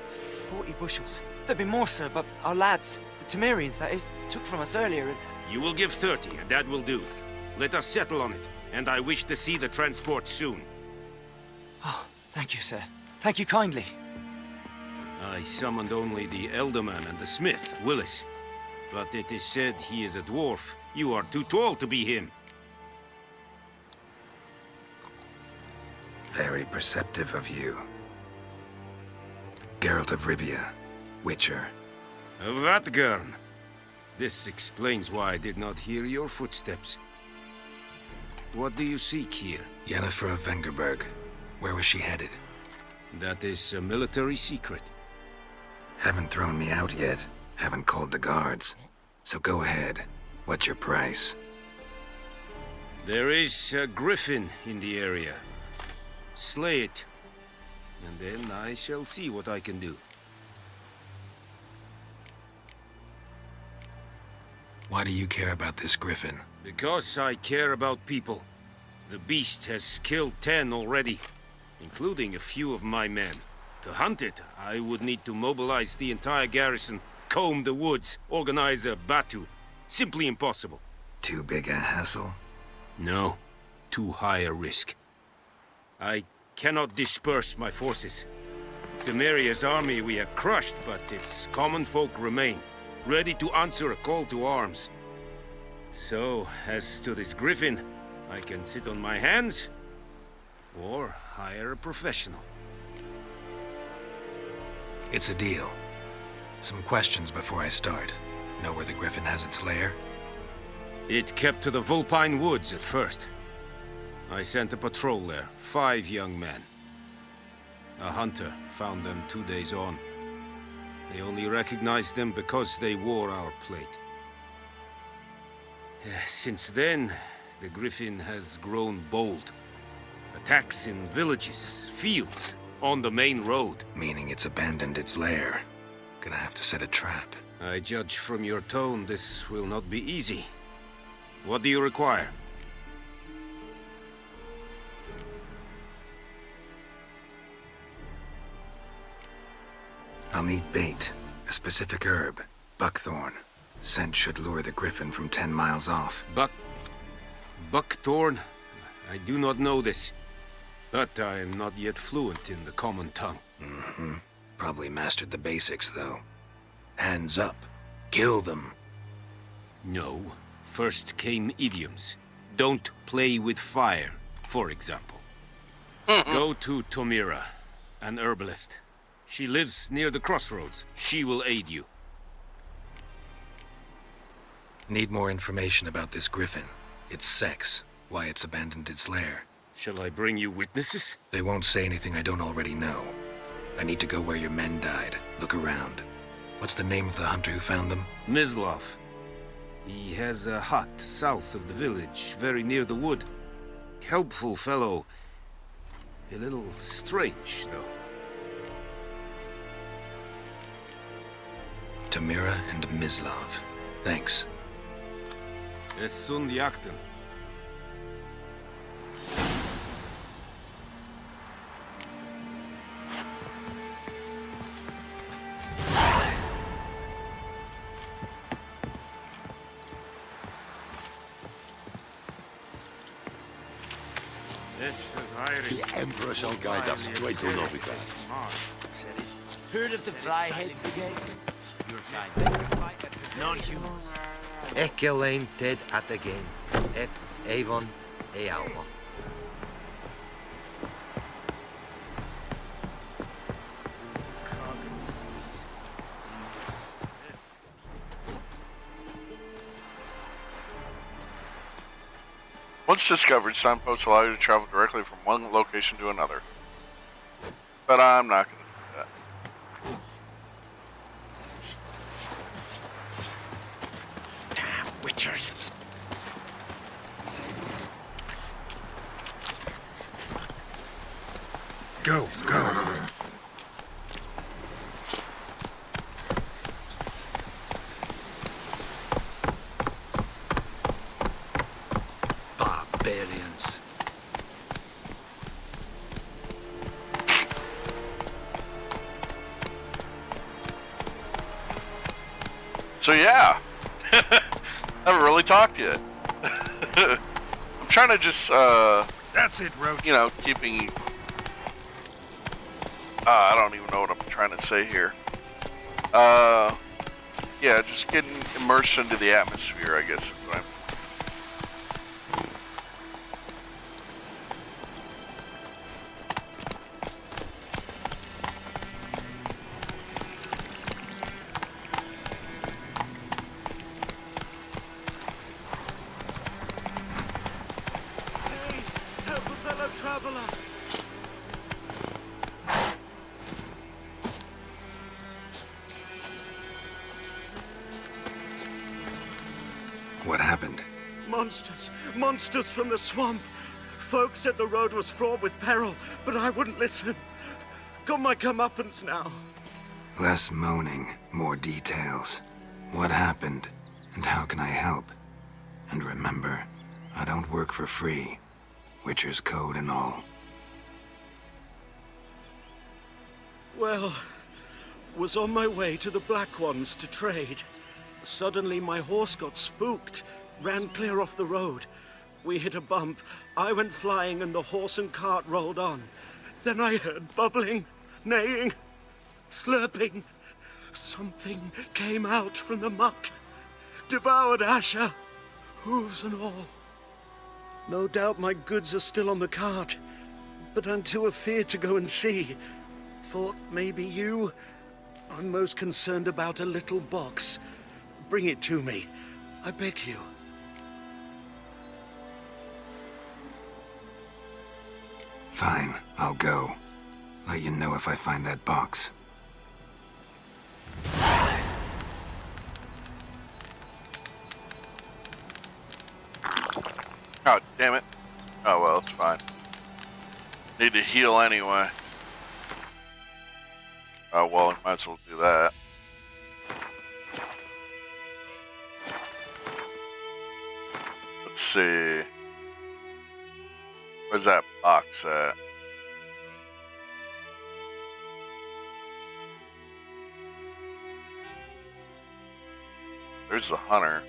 40 bushels. There'd be more, sir, but our lads, the Temerians, that is, took from us earlier and... You will give 30, and that will do. Let us settle on it, and I wish to see the transport soon. Oh, thank you, sir. Thank you kindly. I summoned only the Elderman and the smith, Willis. But it is said he is a dwarf. You are too tall to be him. Very perceptive of you. Geralt of Rivia, Witcher. Vatgern. This explains why I did not hear your footsteps. What do you seek here? Yennefer of Vengerberg. Where was she headed? That is a military secret. Haven't thrown me out yet. Haven't called the guards. So go ahead. What's your price? There is a griffin in the area. Slay it. And then I shall see what I can do. Why do you care about this griffin? Because I care about people. The beast has killed 10 already, including a few of my men. To hunt it, I would need to mobilize the entire garrison, comb the woods, organize a batu. Simply impossible. Too big a hassle? No. Too high a risk. I cannot disperse my forces. Temeria's army we have crushed, but its common folk remain, ready to answer a call to arms. So, as to this griffin, I can sit on my hands, or hire a professional. It's a deal. Some questions before I start. Know where the griffin has its lair? It kept to the Vulpine Woods at first. I sent a patrol there, 5 young men. A hunter found them 2 days on. They only recognized them because they wore our plate. Since then, the griffin has grown bold. Attacks in villages, fields, on the main road. Meaning it's abandoned its lair. Gonna have to set a trap. I judge from your tone this will not be easy. What do you require? I'll need bait, a specific herb, buckthorn. Scent should lure the griffin from 10 miles off. Buckthorn? I do not know this. But I am not yet fluent in the common tongue. Mm-hmm. Probably mastered the basics, though. Hands up. Kill them. No. First came idioms. Don't play with fire, for example. Go to Tomira, an herbalist. She lives near the crossroads. She will aid you. Need more information about this griffin. Its sex, why it's abandoned its lair. Shall I bring you witnesses? They won't say anything I don't already know. I need to go where your men died. Look around. What's the name of the hunter who found them? Mislav. He has a hut south of the village, very near the wood. Helpful fellow. A little strange, though. Tamira and Mislav. Thanks. Es sunt jakten. The Emperor shall guide us straight to Novigrad. Heard of the Fryhead Brigade? Your kind. Non-humans. Ekelain Ted Atagain. Ep Avon Ealma. Once discovered, signposts allow you to travel directly from one location to another. But I'm not going to do that. Damn witchers. Go, go. Barbarians. So yeah, I haven't really talked yet. I'm trying to just, That's it, Roach. you know, keeping, I don't even know what I'm trying to say here. Yeah, just getting immersed into the atmosphere, I guess is what I'm. Help a fellow traveler. What happened? Monsters! Monsters from the swamp! Folks said the road was fraught with peril, but I wouldn't listen. Got my comeuppance now. Less moaning, more details. What happened, and how can I help? And remember, I don't work for free. Witcher's code and all. Well, was on my way to the Black Ones to trade. Suddenly my horse got spooked, ran clear off the road. We hit a bump. I went flying and the horse and cart rolled on. Then I heard bubbling, neighing, slurping. Something came out from the muck, devoured Asher, hooves and all. No doubt my goods are still on the cart, but I'm too afeard to go and see. Thought maybe you... I'm most concerned about a little box. Bring it to me, I beg you. Fine, I'll go. Let you know if I find that box. Oh, damn it. Oh, well, it's fine. Need to heal anyway. Oh, well, I might as well do that. Let's see. Where's that box at? There's the hunter.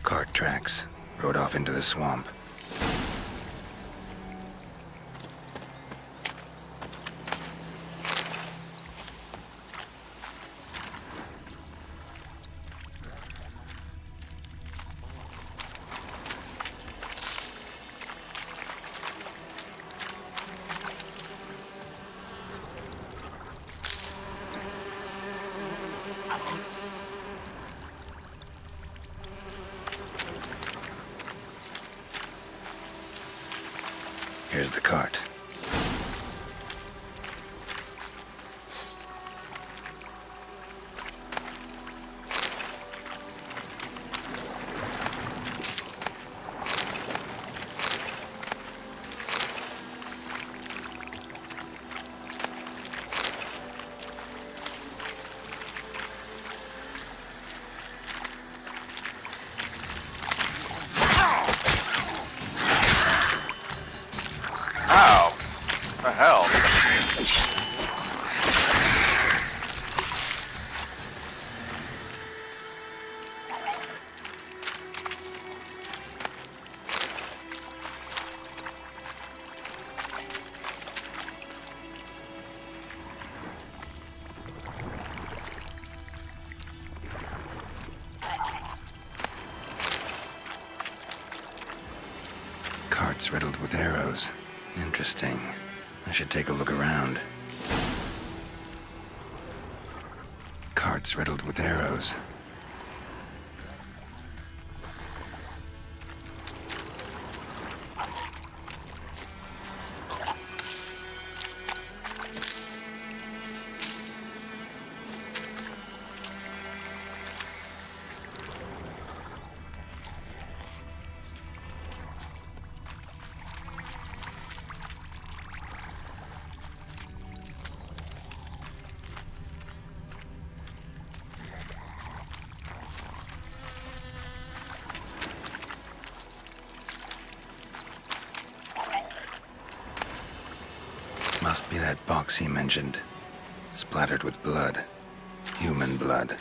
Cart tracks. Rode off into the swamp. Here's the cart. Carts riddled with arrows. Interesting. I should take a look around. Carts riddled with arrows. Must be that box he mentioned. Splattered with blood. Human blood.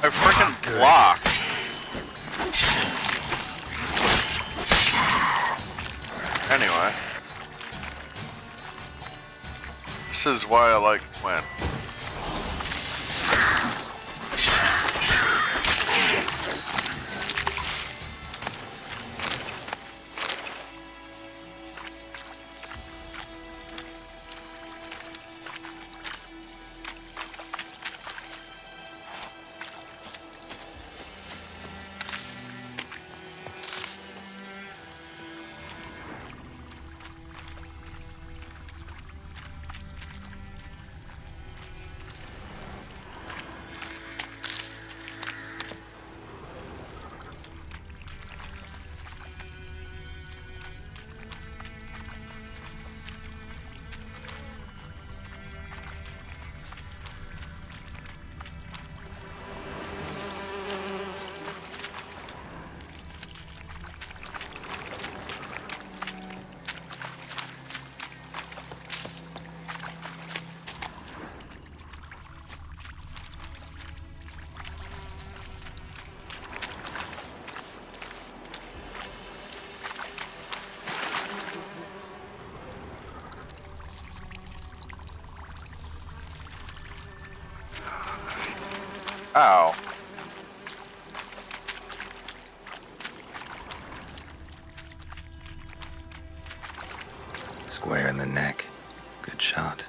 I freaking blocked. Anyway. This is why I like Gwent. Ow. Square in the neck. Good shot.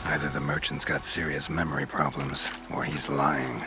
Either the merchant's got serious memory problems, or he's lying.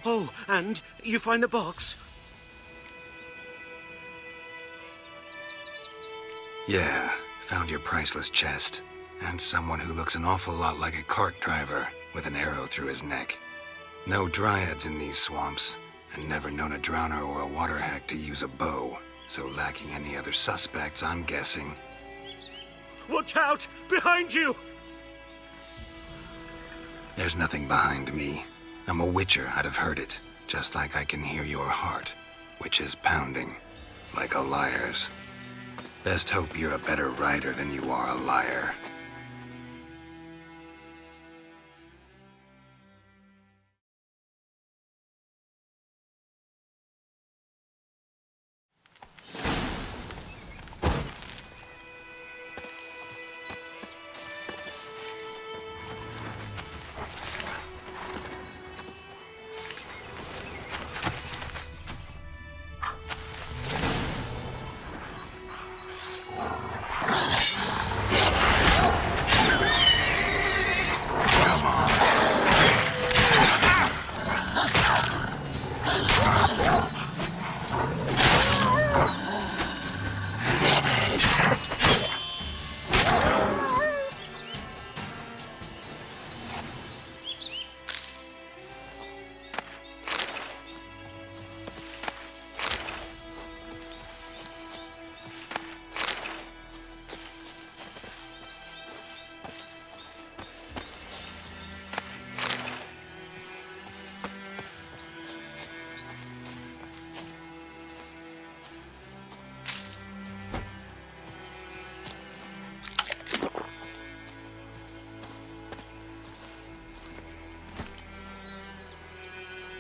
Oh, and you find the box? Yeah, found your priceless chest. And someone who looks an awful lot like a cart driver with an arrow through his neck. No dryads in these swamps, and never known a drowner or a water hack to use a bow. So lacking any other suspects, I'm guessing. Watch out! Behind you! There's nothing behind me. I'm a witcher, I'd have heard it. Just like I can hear your heart, which is pounding, like a liar's. Best hope you're a better rider than you are a liar.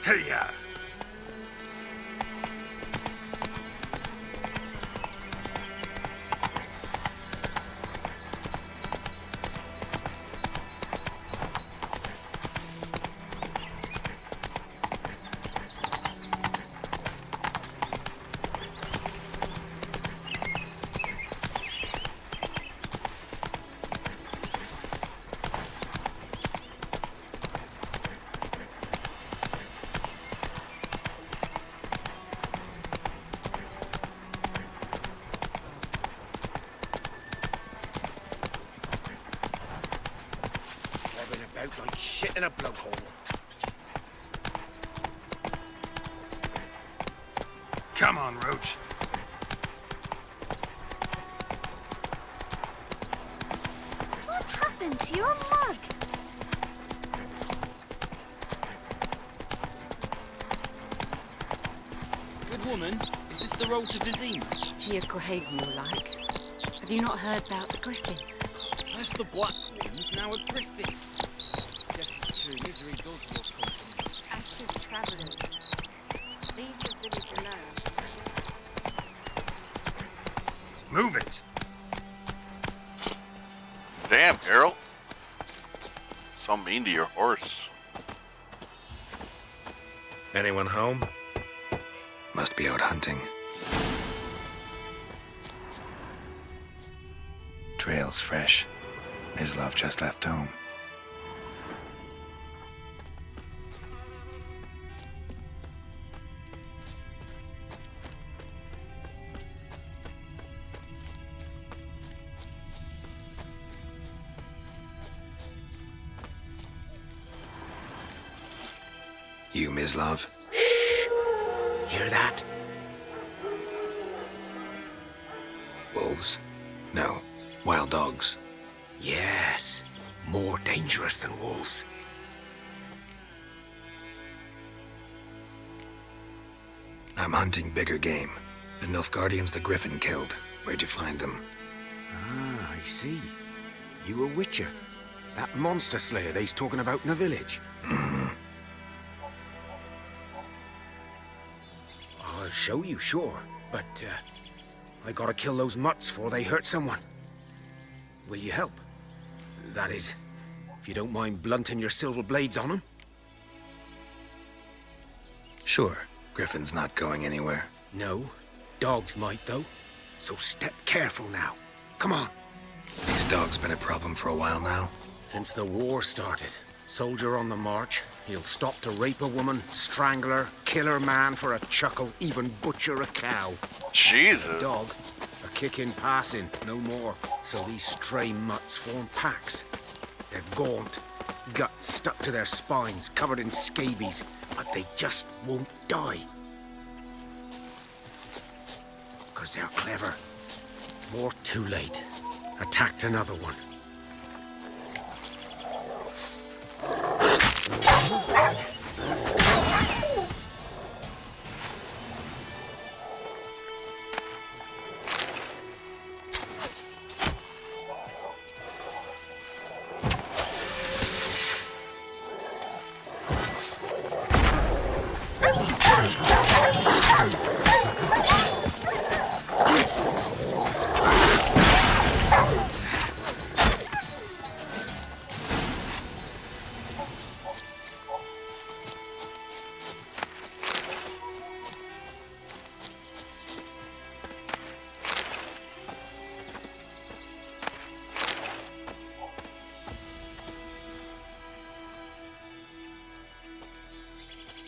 Hey-ya! Like shit in a blowhole. Come on, Roach. What happened to your mug? Good woman, is this the road to Vizima? To your grave, more like. Have you not heard about the griffin? First the black ones, now a griffin. Guess it's true, misery does love company. As should travellers. Leave your village alone. Move it. Damn, Geralt. So mean to your horse. Anyone home? Must be out hunting. Trail's fresh. His love just left home. You, Mislav? Hear that? Wolves? No. Wild dogs. Yes. More dangerous than wolves. I'm hunting bigger game. The Nilfgaardians the Griffin killed. Where'd you find them? Ah, I see. You a witcher. That monster slayer they's talking about in the village. I'll show you, sure. But, I gotta kill those mutts before they hurt someone. Will you help? That is, if you don't mind blunting your silver blades on them. Sure. Griffin's not going anywhere. No. Dogs might, though. So step careful now. Come on. These dogs been a problem for a while now? Since the war started. Soldier on the march. He'll stop to rape a woman, strangle her, kill her man for a chuckle, even butcher a cow. Jesus. A dog. A kicking passing, no more. So these stray mutts form packs. They're gaunt. Guts stuck to their spines, covered in scabies. But they just won't die. 'Cause they're clever. More too late. Attacked another one.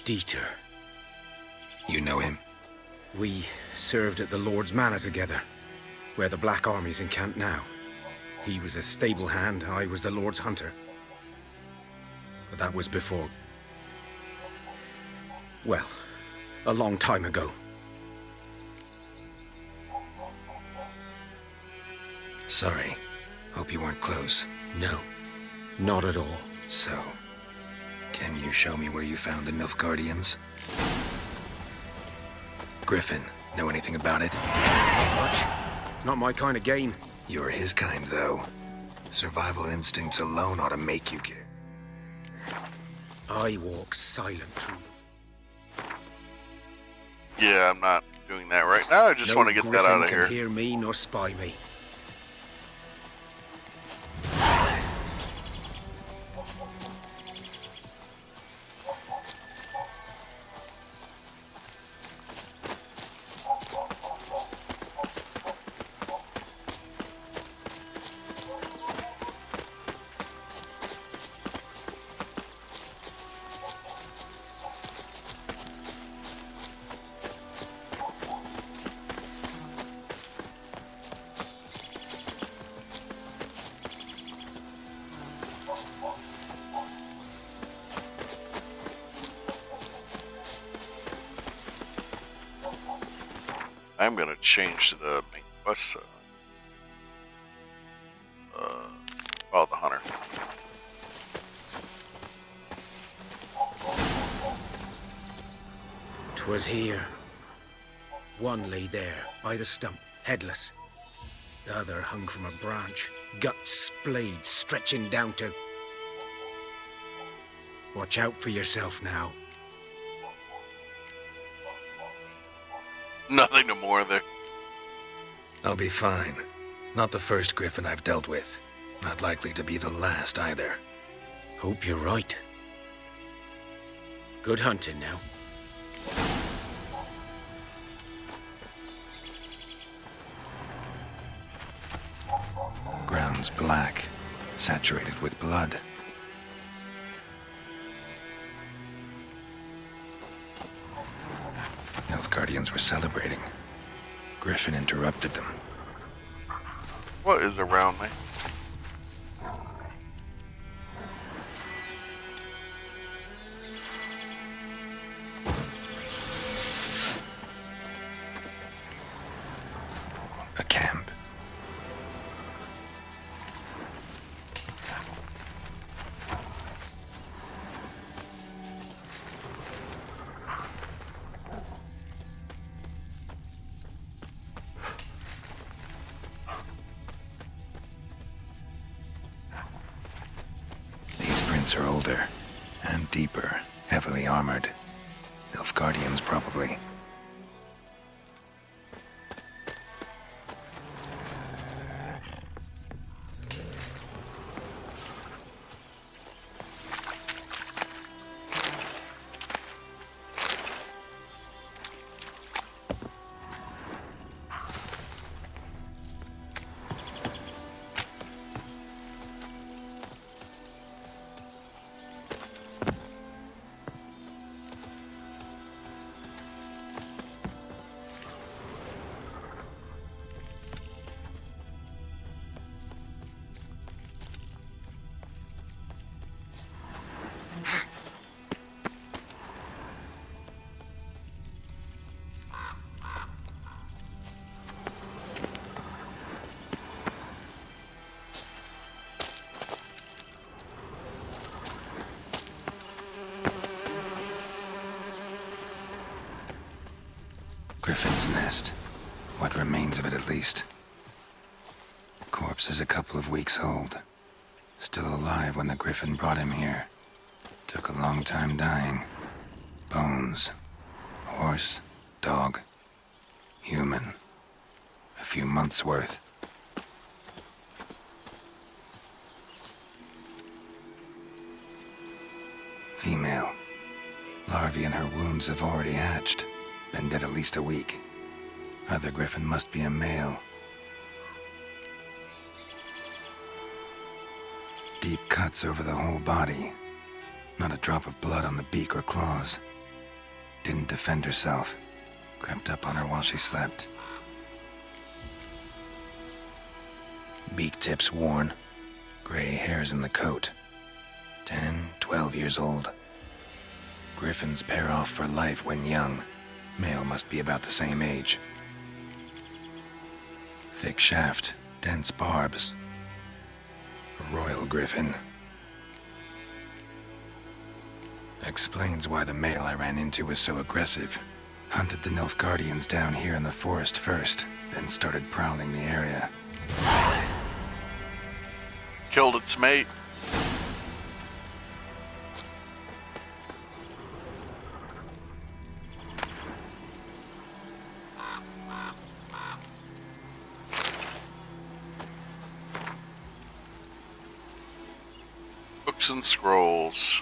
Dieter. You know him? We served at the Lord's Manor together, where the Black Army's encamped now. He was a stable hand, I was the Lord's hunter. But that was before... well, a long time ago. Sorry. Hope you weren't close. No, not at all. So, can you show me where you found the Nilfgaardians? Griffin, know anything about it? Not much. It's not my kind of game. You're his kind, though. Survival instincts alone ought to make you care. I walk silent through them. Yeah, I'm not doing that right now. I just want to get that out of here. No Griffin can hear me nor spy me. I'm gonna change to the main quest. Follow the hunter. 'Twas here. One lay there, by the stump, headless. The other hung from a branch, guts splayed, stretching down to... Watch out for yourself now. Nothing no more there. I'll be fine. Not the first Griffin I've dealt with. Not likely to be the last either. Hope you're right. Good hunting now. Ground's black, saturated with blood. Nilfgaardians were celebrating. Griffin interrupted them. What is around me? A camp. bones are older and deeper, heavily armored. Nilfgaardians, probably. Griffin's nest. What remains of it, at least. Corpse is a couple of weeks old. Still alive when the Griffin brought him here. Took a long time dying. Bones. Horse. Dog. Human. A few months' worth. Female. Larvae in her wounds have already hatched. Been dead at least a week. Other Griffin must be a male. Deep cuts over the whole body. Not a drop of blood on the beak or claws. Didn't defend herself. Crept up on her while she slept. Beak tips worn. Gray hairs in the coat. 10, 12 years old. Griffins pair off for life when young. Male must be about the same age. Thick shaft, dense barbs. A royal griffin. Explains why the male I ran into was so aggressive. Hunted the Nilfgaardians down here in the forest first, then started prowling the area. Killed its mate. Books and scrolls.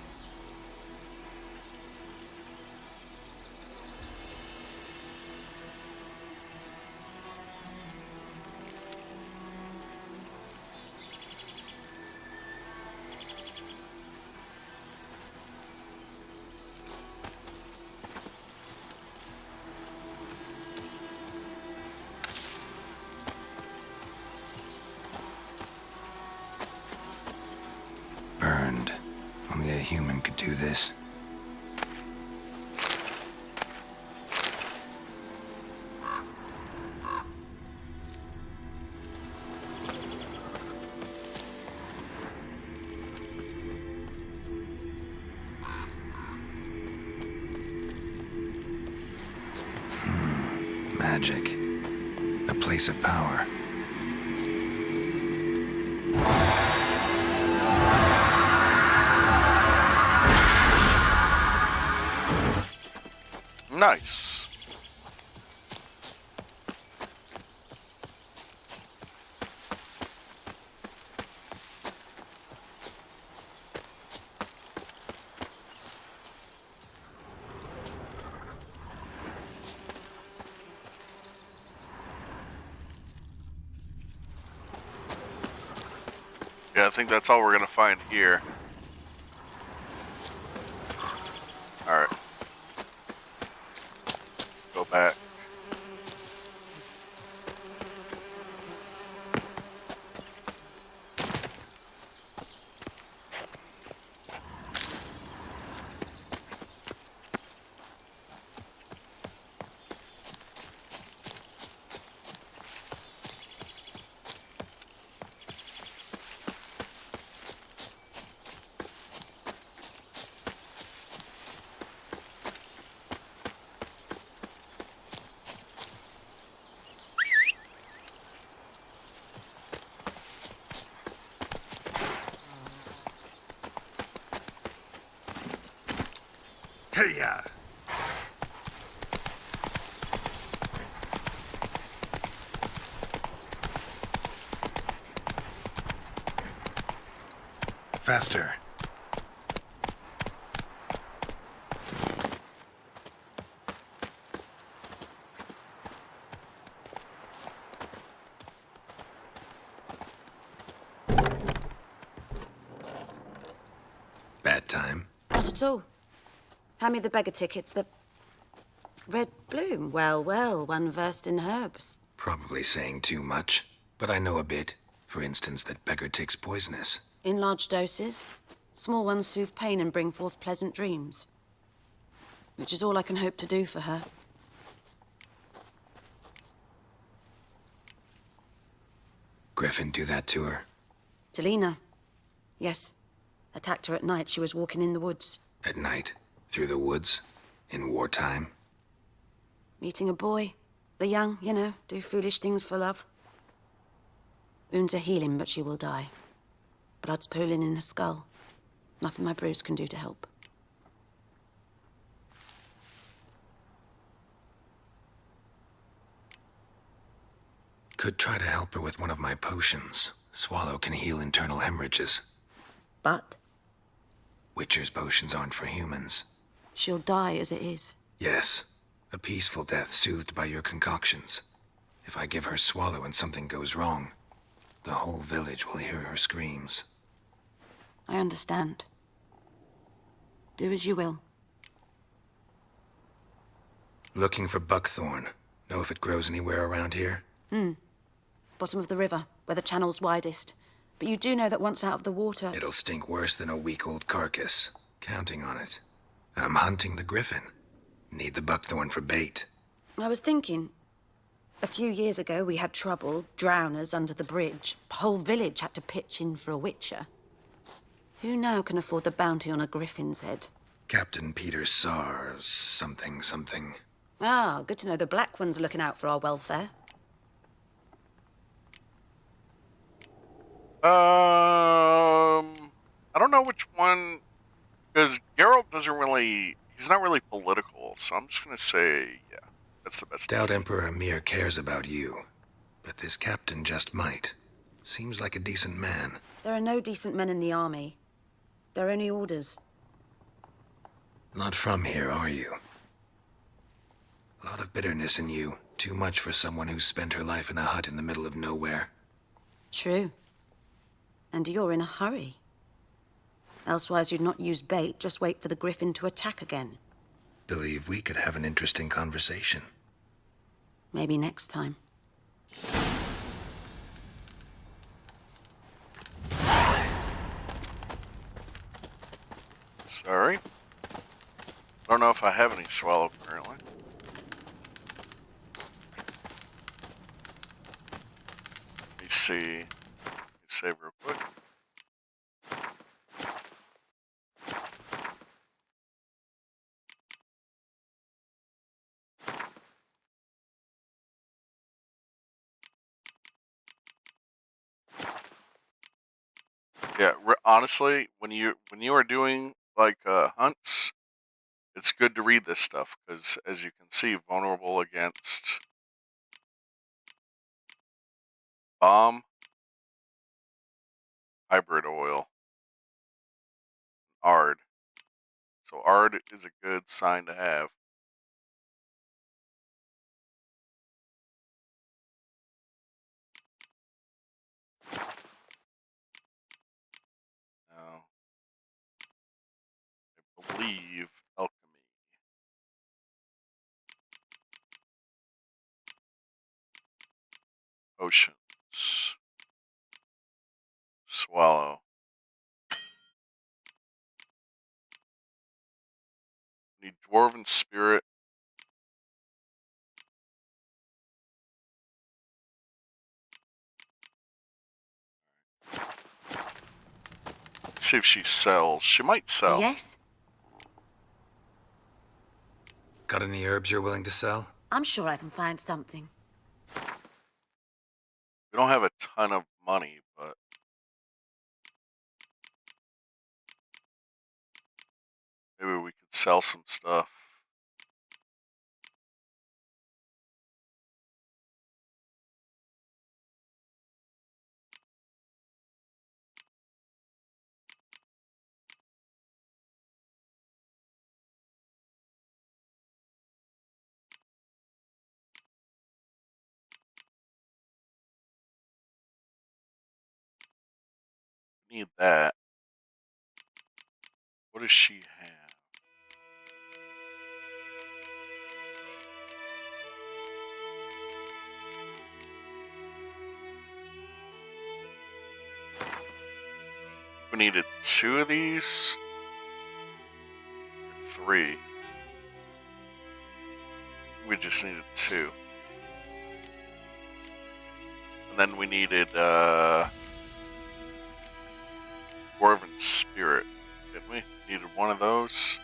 Burned. Only a human could do this. Magic. A place of power. Nice. Yeah, I think that's all we're gonna find here. Alright. Go back. Hey-ya! Faster. Bad time? Not at all. Hand me the beggar tickets, the... Red bloom. Well, well, one versed in herbs. Probably saying too much, but I know a bit. For instance, that beggar tick's poisonous. In large doses. Small ones soothe pain and bring forth pleasant dreams. Which is all I can hope to do for her. Griffin do that to her? Delina. Yes. Attacked her at night. She was walking in the woods. At night? Through the woods? In wartime? Meeting a boy. The young, you know, do foolish things for love. Wounds are healing, but she will die. Blood's pooling in her skull. Nothing my brews can do to help. Could try to help her with one of my potions. Swallow can heal internal hemorrhages. But? Witcher's potions aren't for humans. She'll die as it is. Yes. A peaceful death soothed by your concoctions. If I give her Swallow and something goes wrong, the whole village will hear her screams. I understand. Do as you will. Looking for buckthorn. Know if it grows anywhere around here? Bottom of the river, where the channel's widest. But you do know that once out of the water... It'll stink worse than a week-old carcass. Counting on it. I'm hunting the griffin. Need the buckthorn for bait. I was thinking... A few years ago, we had trouble. Drowners under the bridge. Whole village had to pitch in for a witcher. Who now can afford the bounty on a griffin's head? Captain Peter Sars... something. Ah, good to know the Black One's looking out for our welfare. I don't know which one, because Geralt doesn't really, he's not really political, so I'm just going to say, yeah, that's the best. Doubt Emperor Emir cares about you, but this captain just might. Seems like a decent man. There are no decent men in the army. They're only orders. Not from here, are you? A lot of bitterness in you. Too much for someone who spent her life in a hut in the middle of nowhere. True. And you're in a hurry. Elsewise, you'd not use bait, just wait for the griffin to attack again. Believe we could have an interesting conversation. Maybe next time. Sorry. I don't know if I have any Swallow currently. Let me see. Let me save real quick. Yeah, honestly, when you are doing like hunts, it's good to read this stuff because, as you can see, vulnerable against bomb, hybrid oil, ard. So ard is a good sign to have. Now, I believe alchemy. Potions. Swallow. Need dwarven spirit. See if she sells. She might sell. Yes? Got any herbs you're willing to sell? I'm sure I can find something. We don't have a ton of money, but Maybe we could sell some stuff. Need that. What does she have? We needed 2 of these. 3. We just needed 2. And then we needed Dwarven Spirit, didn't we? Needed 1 of those.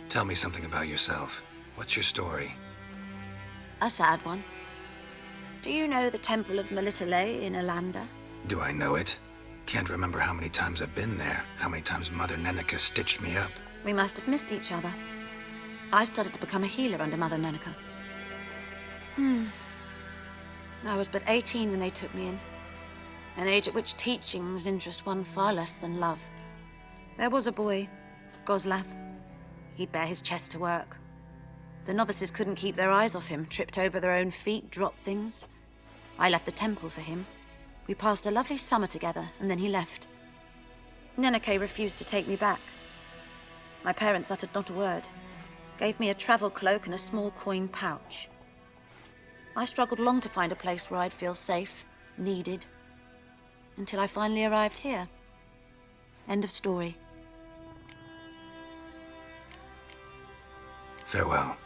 Tell me something about yourself. What's your story? A sad one. Do you know the Temple of Medallion in Alanda? Do I know it? Can't remember how many times I've been there, how many times Mother Neneka stitched me up. We must have missed each other. I started to become a healer under Mother Neneka. I was but 18 when they took me in. An age at which teachings interest one far less than love. There was a boy, Goslath. He'd bare his chest to work. The novices couldn't keep their eyes off him, tripped over their own feet, dropped things. I left the temple for him. We passed a lovely summer together, and then he left. Neneke refused to take me back. My parents uttered not a word, gave me a travel cloak and a small coin pouch. I struggled long to find a place where I'd feel safe, needed, until I finally arrived here. End of story. Farewell.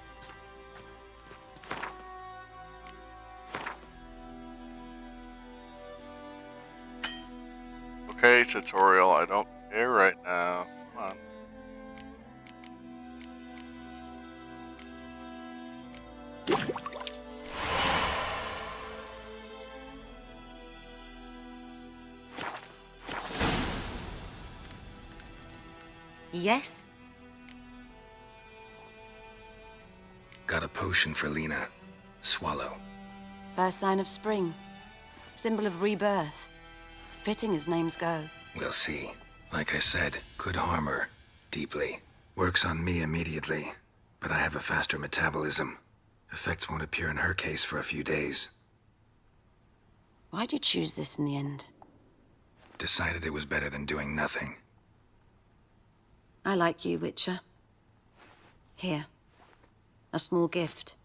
Okay, tutorial. I don't care right now. Come on. Yes? Got a potion for Lena. Swallow. First sign of spring. Symbol of rebirth. Fitting as names go. We'll see. Like I said, could harm her. Deeply. Works on me immediately. But I have a faster metabolism. Effects won't appear in her case for a few days. Why'd you choose this in the end? Decided it was better than doing nothing. I like you, Witcher. Here. A small gift.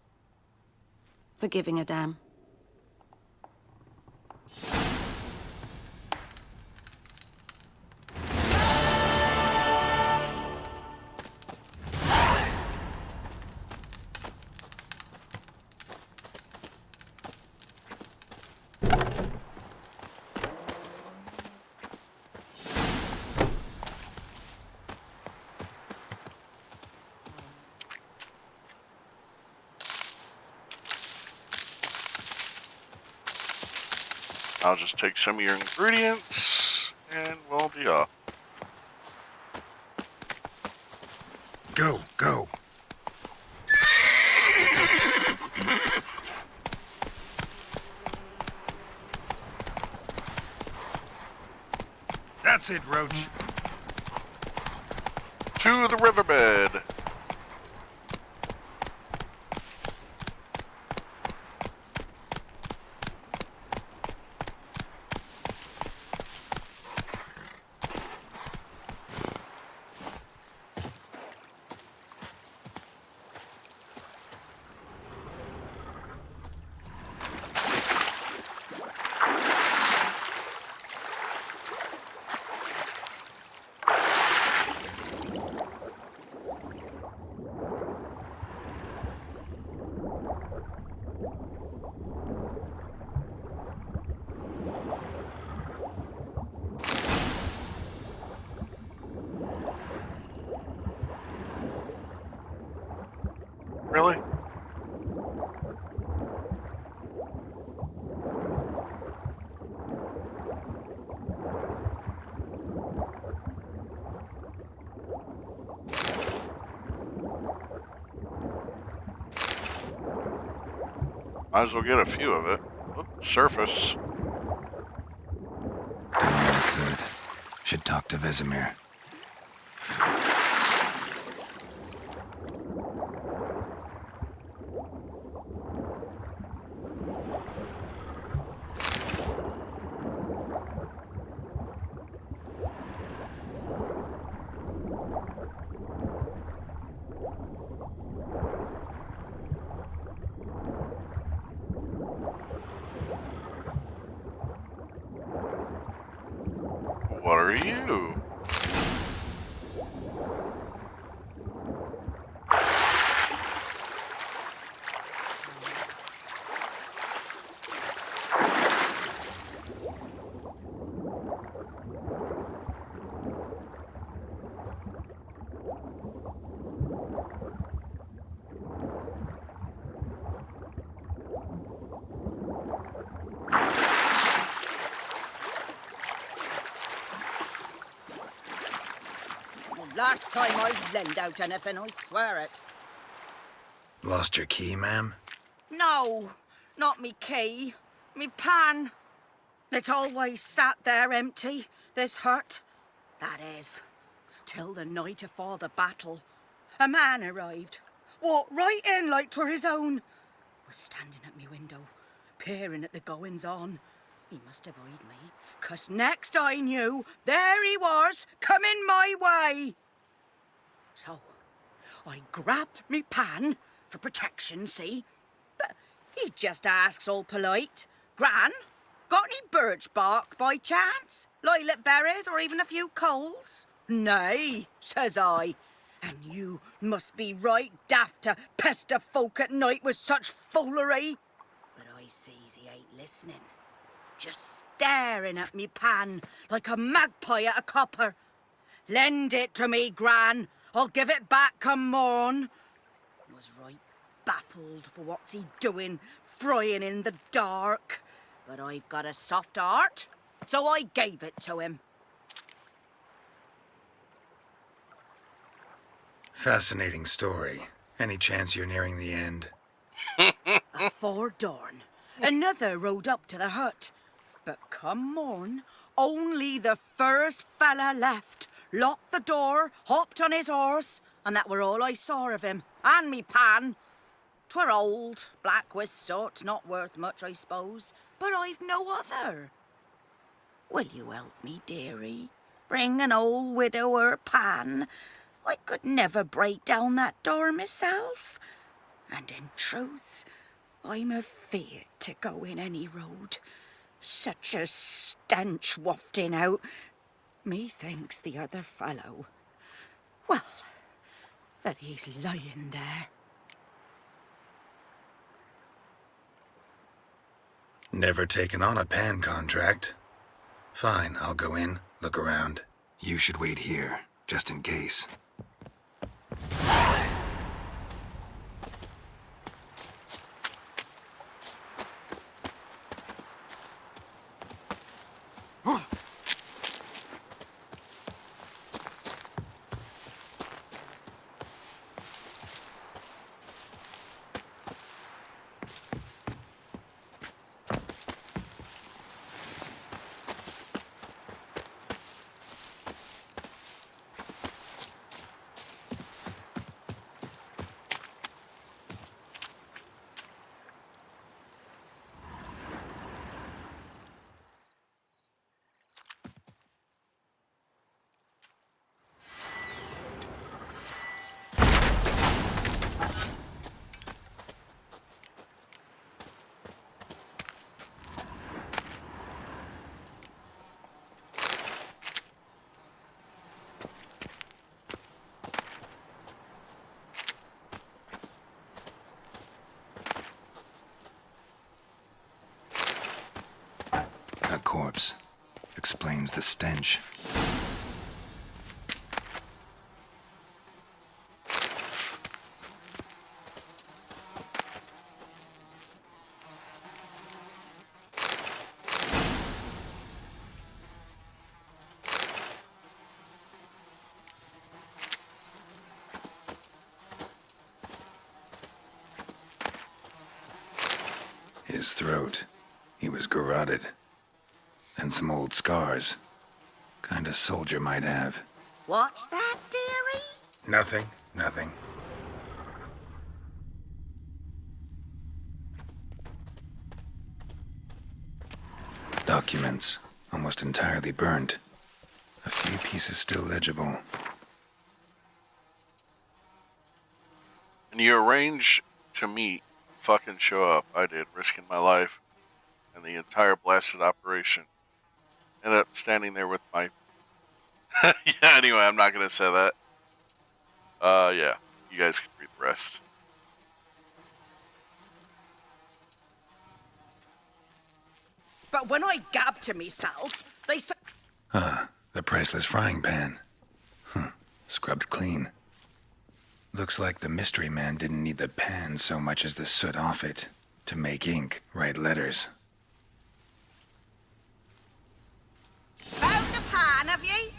For giving a damn. I'll just take some of your ingredients, and we'll be off. Go, go. That's it, Roach. To the riverbed. Might as well get a few of it. Oh, surface. Good. Should talk to Vesemir. What are you? Last time I lend out anything, I swear it. Lost your key, ma'am? No, not me key. Me pan. It's always sat there empty, this hut. That is, till the night afore the battle. A man arrived, walked right in like 'twere his own. Was standing at me window, peering at the goings-on. He must have eyed me, 'cause next I knew, there he was, coming my way. So, I grabbed me pan, for protection, see? But he just asks all polite, Gran, got any birch bark by chance? Lilac berries or even a few coals? Nay, says I. And you must be right daft to pester folk at night with such foolery. But I sees he ain't listening. Just staring at me pan like a magpie at a copper. Lend it to me, Gran. I'll give it back come morn. Was right baffled for what's he doing, frying in the dark. But I've got a soft heart, so I gave it to him. Fascinating story. Any chance you're nearing the end? Afore dawn, another rode up to the hut. But come morn, only the first fella left. Locked the door, hopped on his horse, and that were all I saw of him. And me pan. 'Twere old, black with soot, not worth much, I suppose. But I've no other. Will you help me, dearie? Bring an old widower pan. I could never break down that door myself. And in truth, I'm afeard to go in any road. Such a stench wafting out. Methinks the other fellow, well, that he's lying there. Never taken on a pan contract. Fine, I'll go in, look around. You should wait here, just in case. A corpse. Explains the stench. His throat. He was garroted. And some old scars. Kind of soldier might have. What's that, dearie? Nothing. Nothing. Documents. Almost entirely burnt. A few pieces still legible. And you arrange to meet, fucking show up. I did, risking my life and the entire blasted operation. Ended up standing there with my... yeah, anyway, I'm not gonna say that. Yeah. You guys can read the rest. But when I gab to myself, they say... The priceless frying pan. Scrubbed clean. Looks like the mystery man didn't need the pan so much as the soot off it to make ink, write letters. Found the pan, have ye?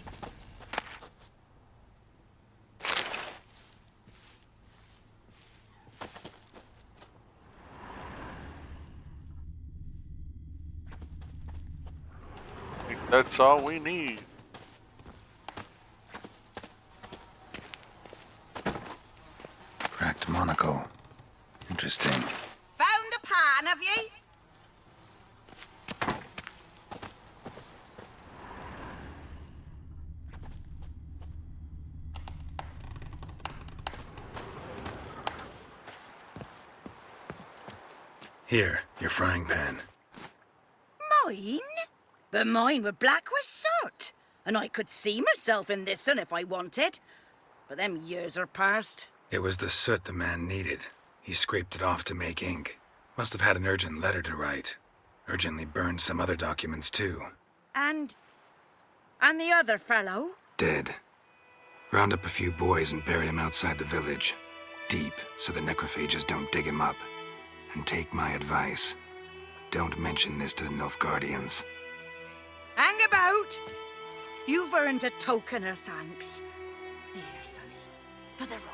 I think that's all we need. Cracked monocle. Interesting. Found the pan, have ye? Here, your frying pan. Mine? But mine were black with soot. And I could see myself in this one if I wanted. But them years are past. It was the soot the man needed. He scraped it off to make ink. Must have had an urgent letter to write. Urgently burned some other documents too. And the other fellow? Dead. Round up a few boys and bury him outside the village. Deep, so the necrophages don't dig him up. And take my advice. Don't mention this to the Nilfgaardians. Hang about! You've earned a token of thanks. Here, sonny, for the road.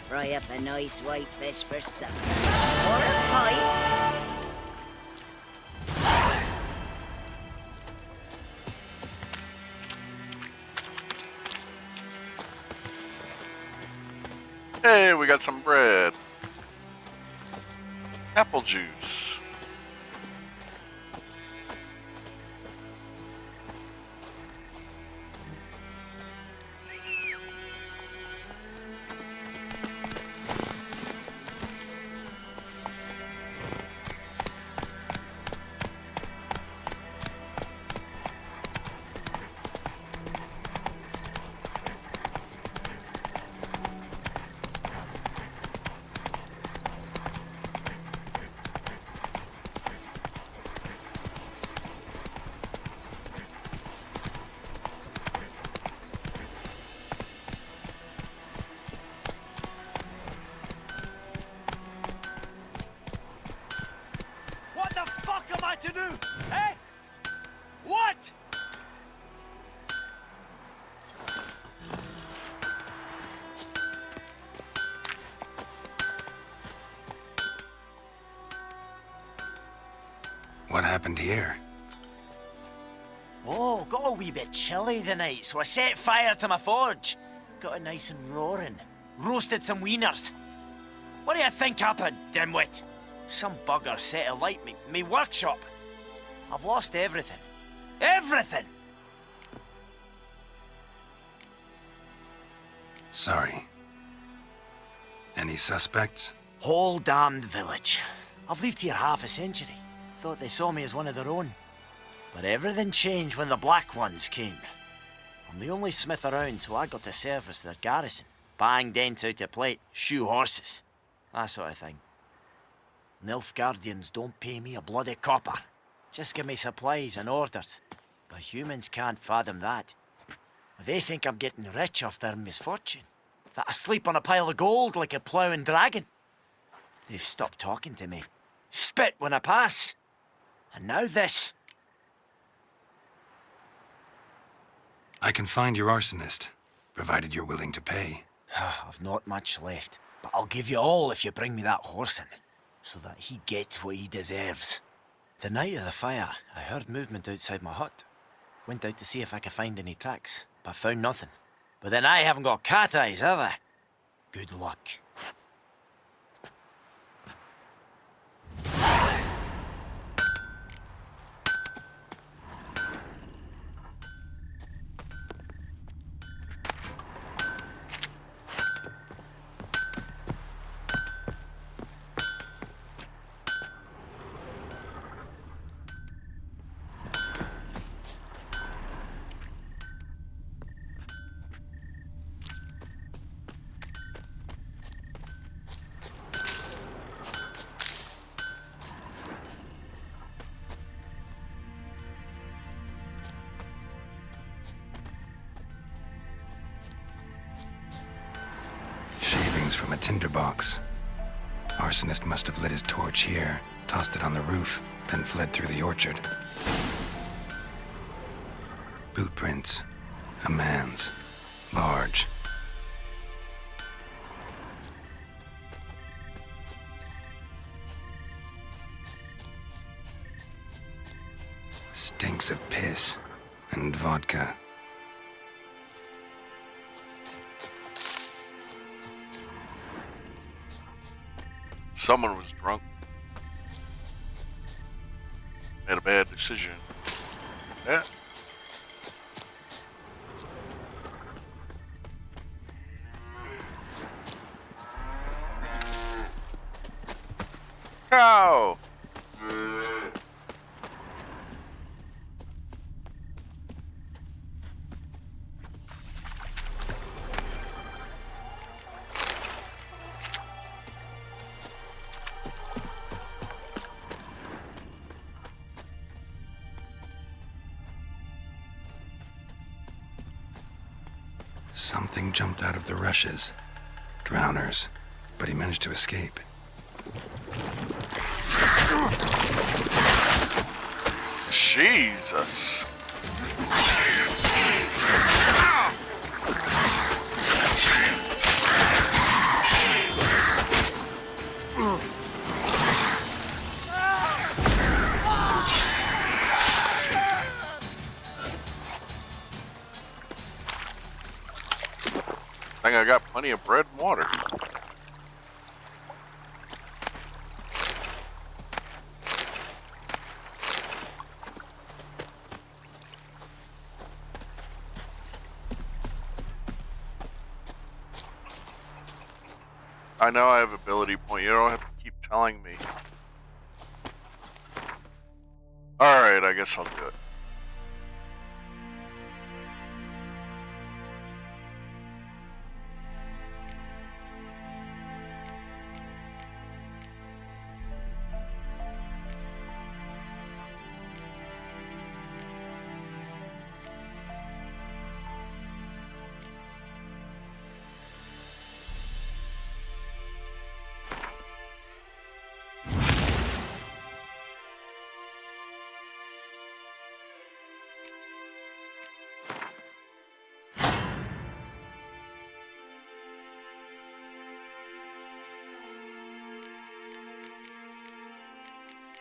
Fry up a nice white fish for supper. Or a pie. Hey, we got some bread. Apple juice. To do, eh? What? What happened here? Oh, got a wee bit chilly the night, so I set fire to my forge. Got it nice and roaring. Roasted some wieners. What do you think happened, dimwit? Some bugger set alight me workshop. I've lost everything. Everything! Sorry. Any suspects? Whole damned village. I've lived here half a century. Thought they saw me as one of their own. But everything changed when the Black Ones came. I'm the only smith around, so I got to service their garrison. Bang dents out of plate, shoe horses. That sort of thing. Nilfgaardians don't pay me a bloody copper. Just give me supplies and orders. But humans can't fathom that. They think I'm getting rich off their misfortune. That I sleep on a pile of gold like a ploughing dragon. They've stopped talking to me. Spit when I pass. And now this. I can find your arsonist, provided you're willing to pay. I've not much left, but I'll give you all if you bring me that horse in, so that he gets what he deserves. The night of the fire, I heard movement outside my hut. Went out to see if I could find any tracks, but found nothing. But then I haven't got cat eyes, have I? Good luck. From a tinderbox. Arsonist must have lit his torch here, tossed it on the roof, then fled through the orchard. Boot prints. A man's. Large. Stinks of piss and vodka. Someone was drunk. Made a bad decision. Yeah. Cow! Something jumped out of the rushes. Drowners. But he managed to escape. Jesus. I got plenty of bread and water. I know I have ability point. You don't have to keep telling me. Alright, I guess I'll do it.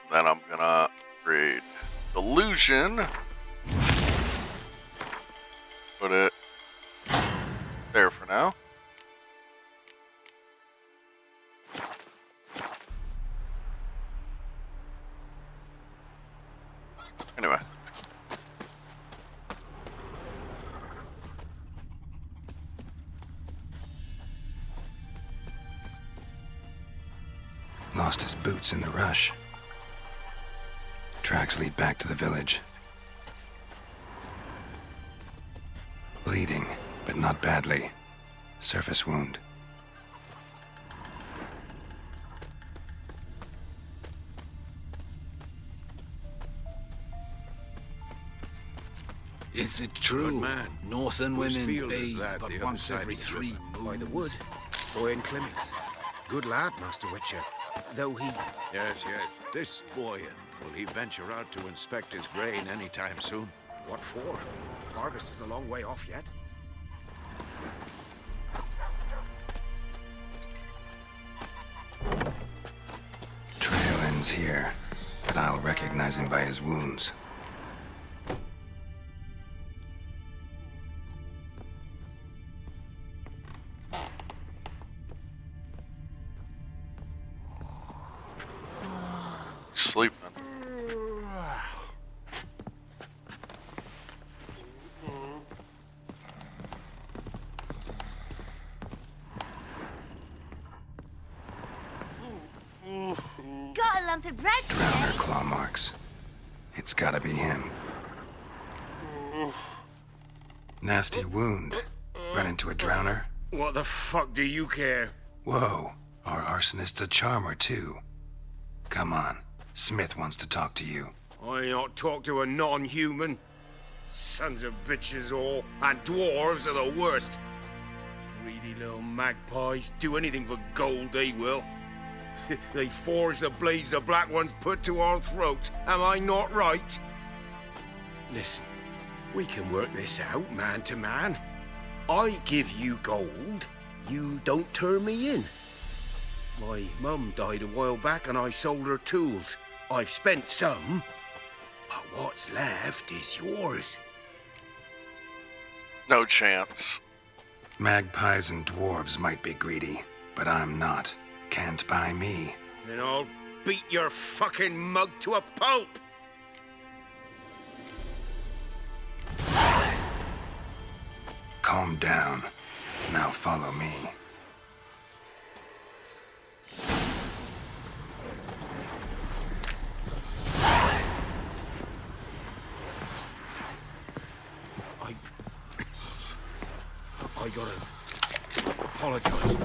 Then I'm gonna upgrade Illusion. Put it there for now. Anyway. Lost his boots in the rush. Tracks lead back to the village. Bleeding, but not badly. Surface wound. Is it true? man. Northern Whose women field is bathe that, but the other once side every of the 3 river? moons. By the wood. Boy in Climmix. Good lad, Master Witcher. Though he... Yes, yes. This boy, will he venture out to inspect his grain anytime soon? What for? Harvest is a long way off yet. Geralt's here, but I'll recognize him by his wounds. Sleeping. Got a lump of bread Drowner today. claw marks. It's gotta be him. Nasty wound. Run into a drowner? What the fuck do you care? Whoa, our arsonist's a charmer too. Come on, Smith wants to talk to you. I ain't not talk to a non-human. Sons of bitches all, and dwarves are the worst. Greedy little magpies, do anything for gold, they will. They forge the blades the Black Ones put to our throats, am I not right? Listen, we can work this out, man to man. I give you gold, you don't turn me in. My mum died a while back and I sold her tools. I've spent some, but what's left is yours. No chance. Magpies and dwarves might be greedy, but I'm not. Can't buy me. Then I'll beat your fucking mug to a pulp! Calm down. Now follow me. I gotta apologize.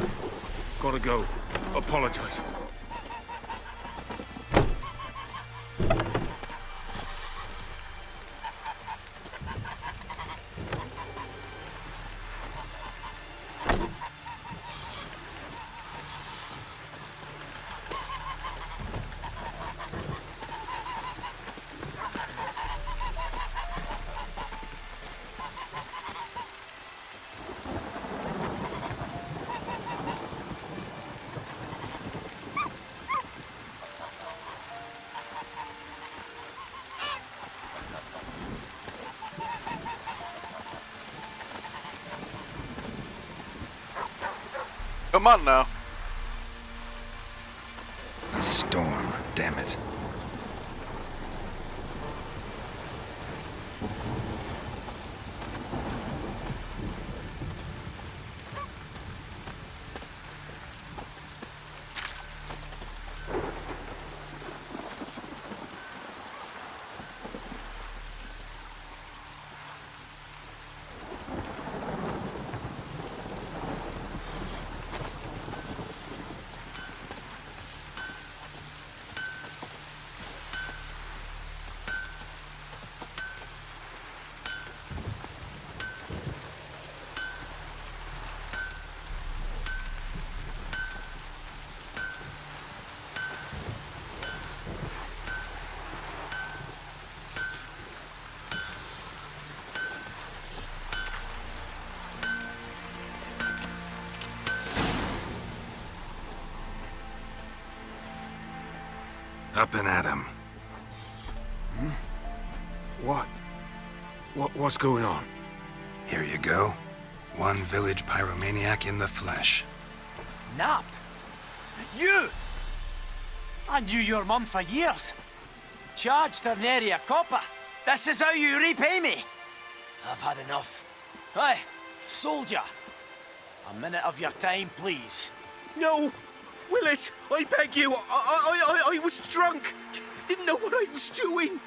Gotta go. Apologize. Come on now. A storm, damn it. Up and at him. What's going on? Here you go. One village pyromaniac in the flesh. Nap? You! I knew your mum for years. Charged her nary a copper. This is how you repay me. I've had enough. Hey, soldier. A minute of your time, please. No! Willis, I beg you. I was drunk. Didn't know what I was doing.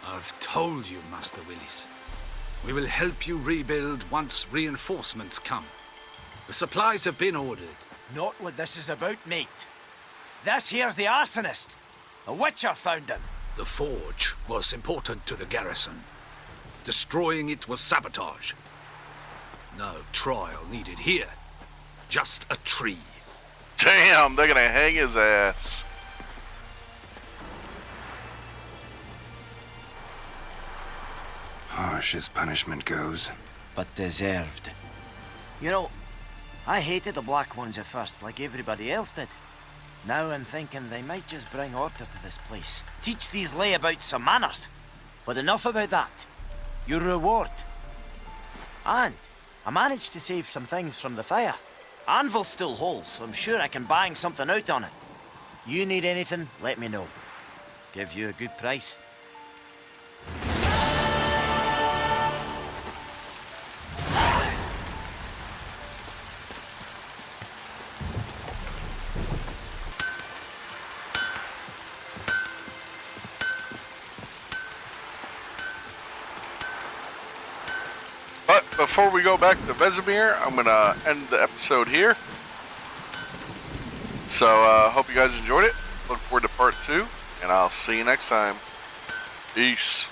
I've told you, Master Willis. We will help you rebuild once reinforcements come. The supplies have been ordered. Not what this is about, mate. This here's the arsonist. A witcher found him. The forge was important to the garrison. Destroying it was sabotage. No trial needed here. Just a tree. Damn, they're gonna hang his ass. Harsh as punishment goes. But deserved. You know, I hated the Black Ones at first, like everybody else did. Now I'm thinking they might just bring order to this place. Teach these layabouts some manners. But enough about that. Your reward. And I managed to save some things from the fire. Anvil's still whole, so I'm sure I can bang something out on it. You need anything, let me know. Give you a good price. But before we go back to Vesemir, I'm going to end the episode here. So, hope you guys enjoyed it. Look forward to part 2, and I'll see you next time. Peace.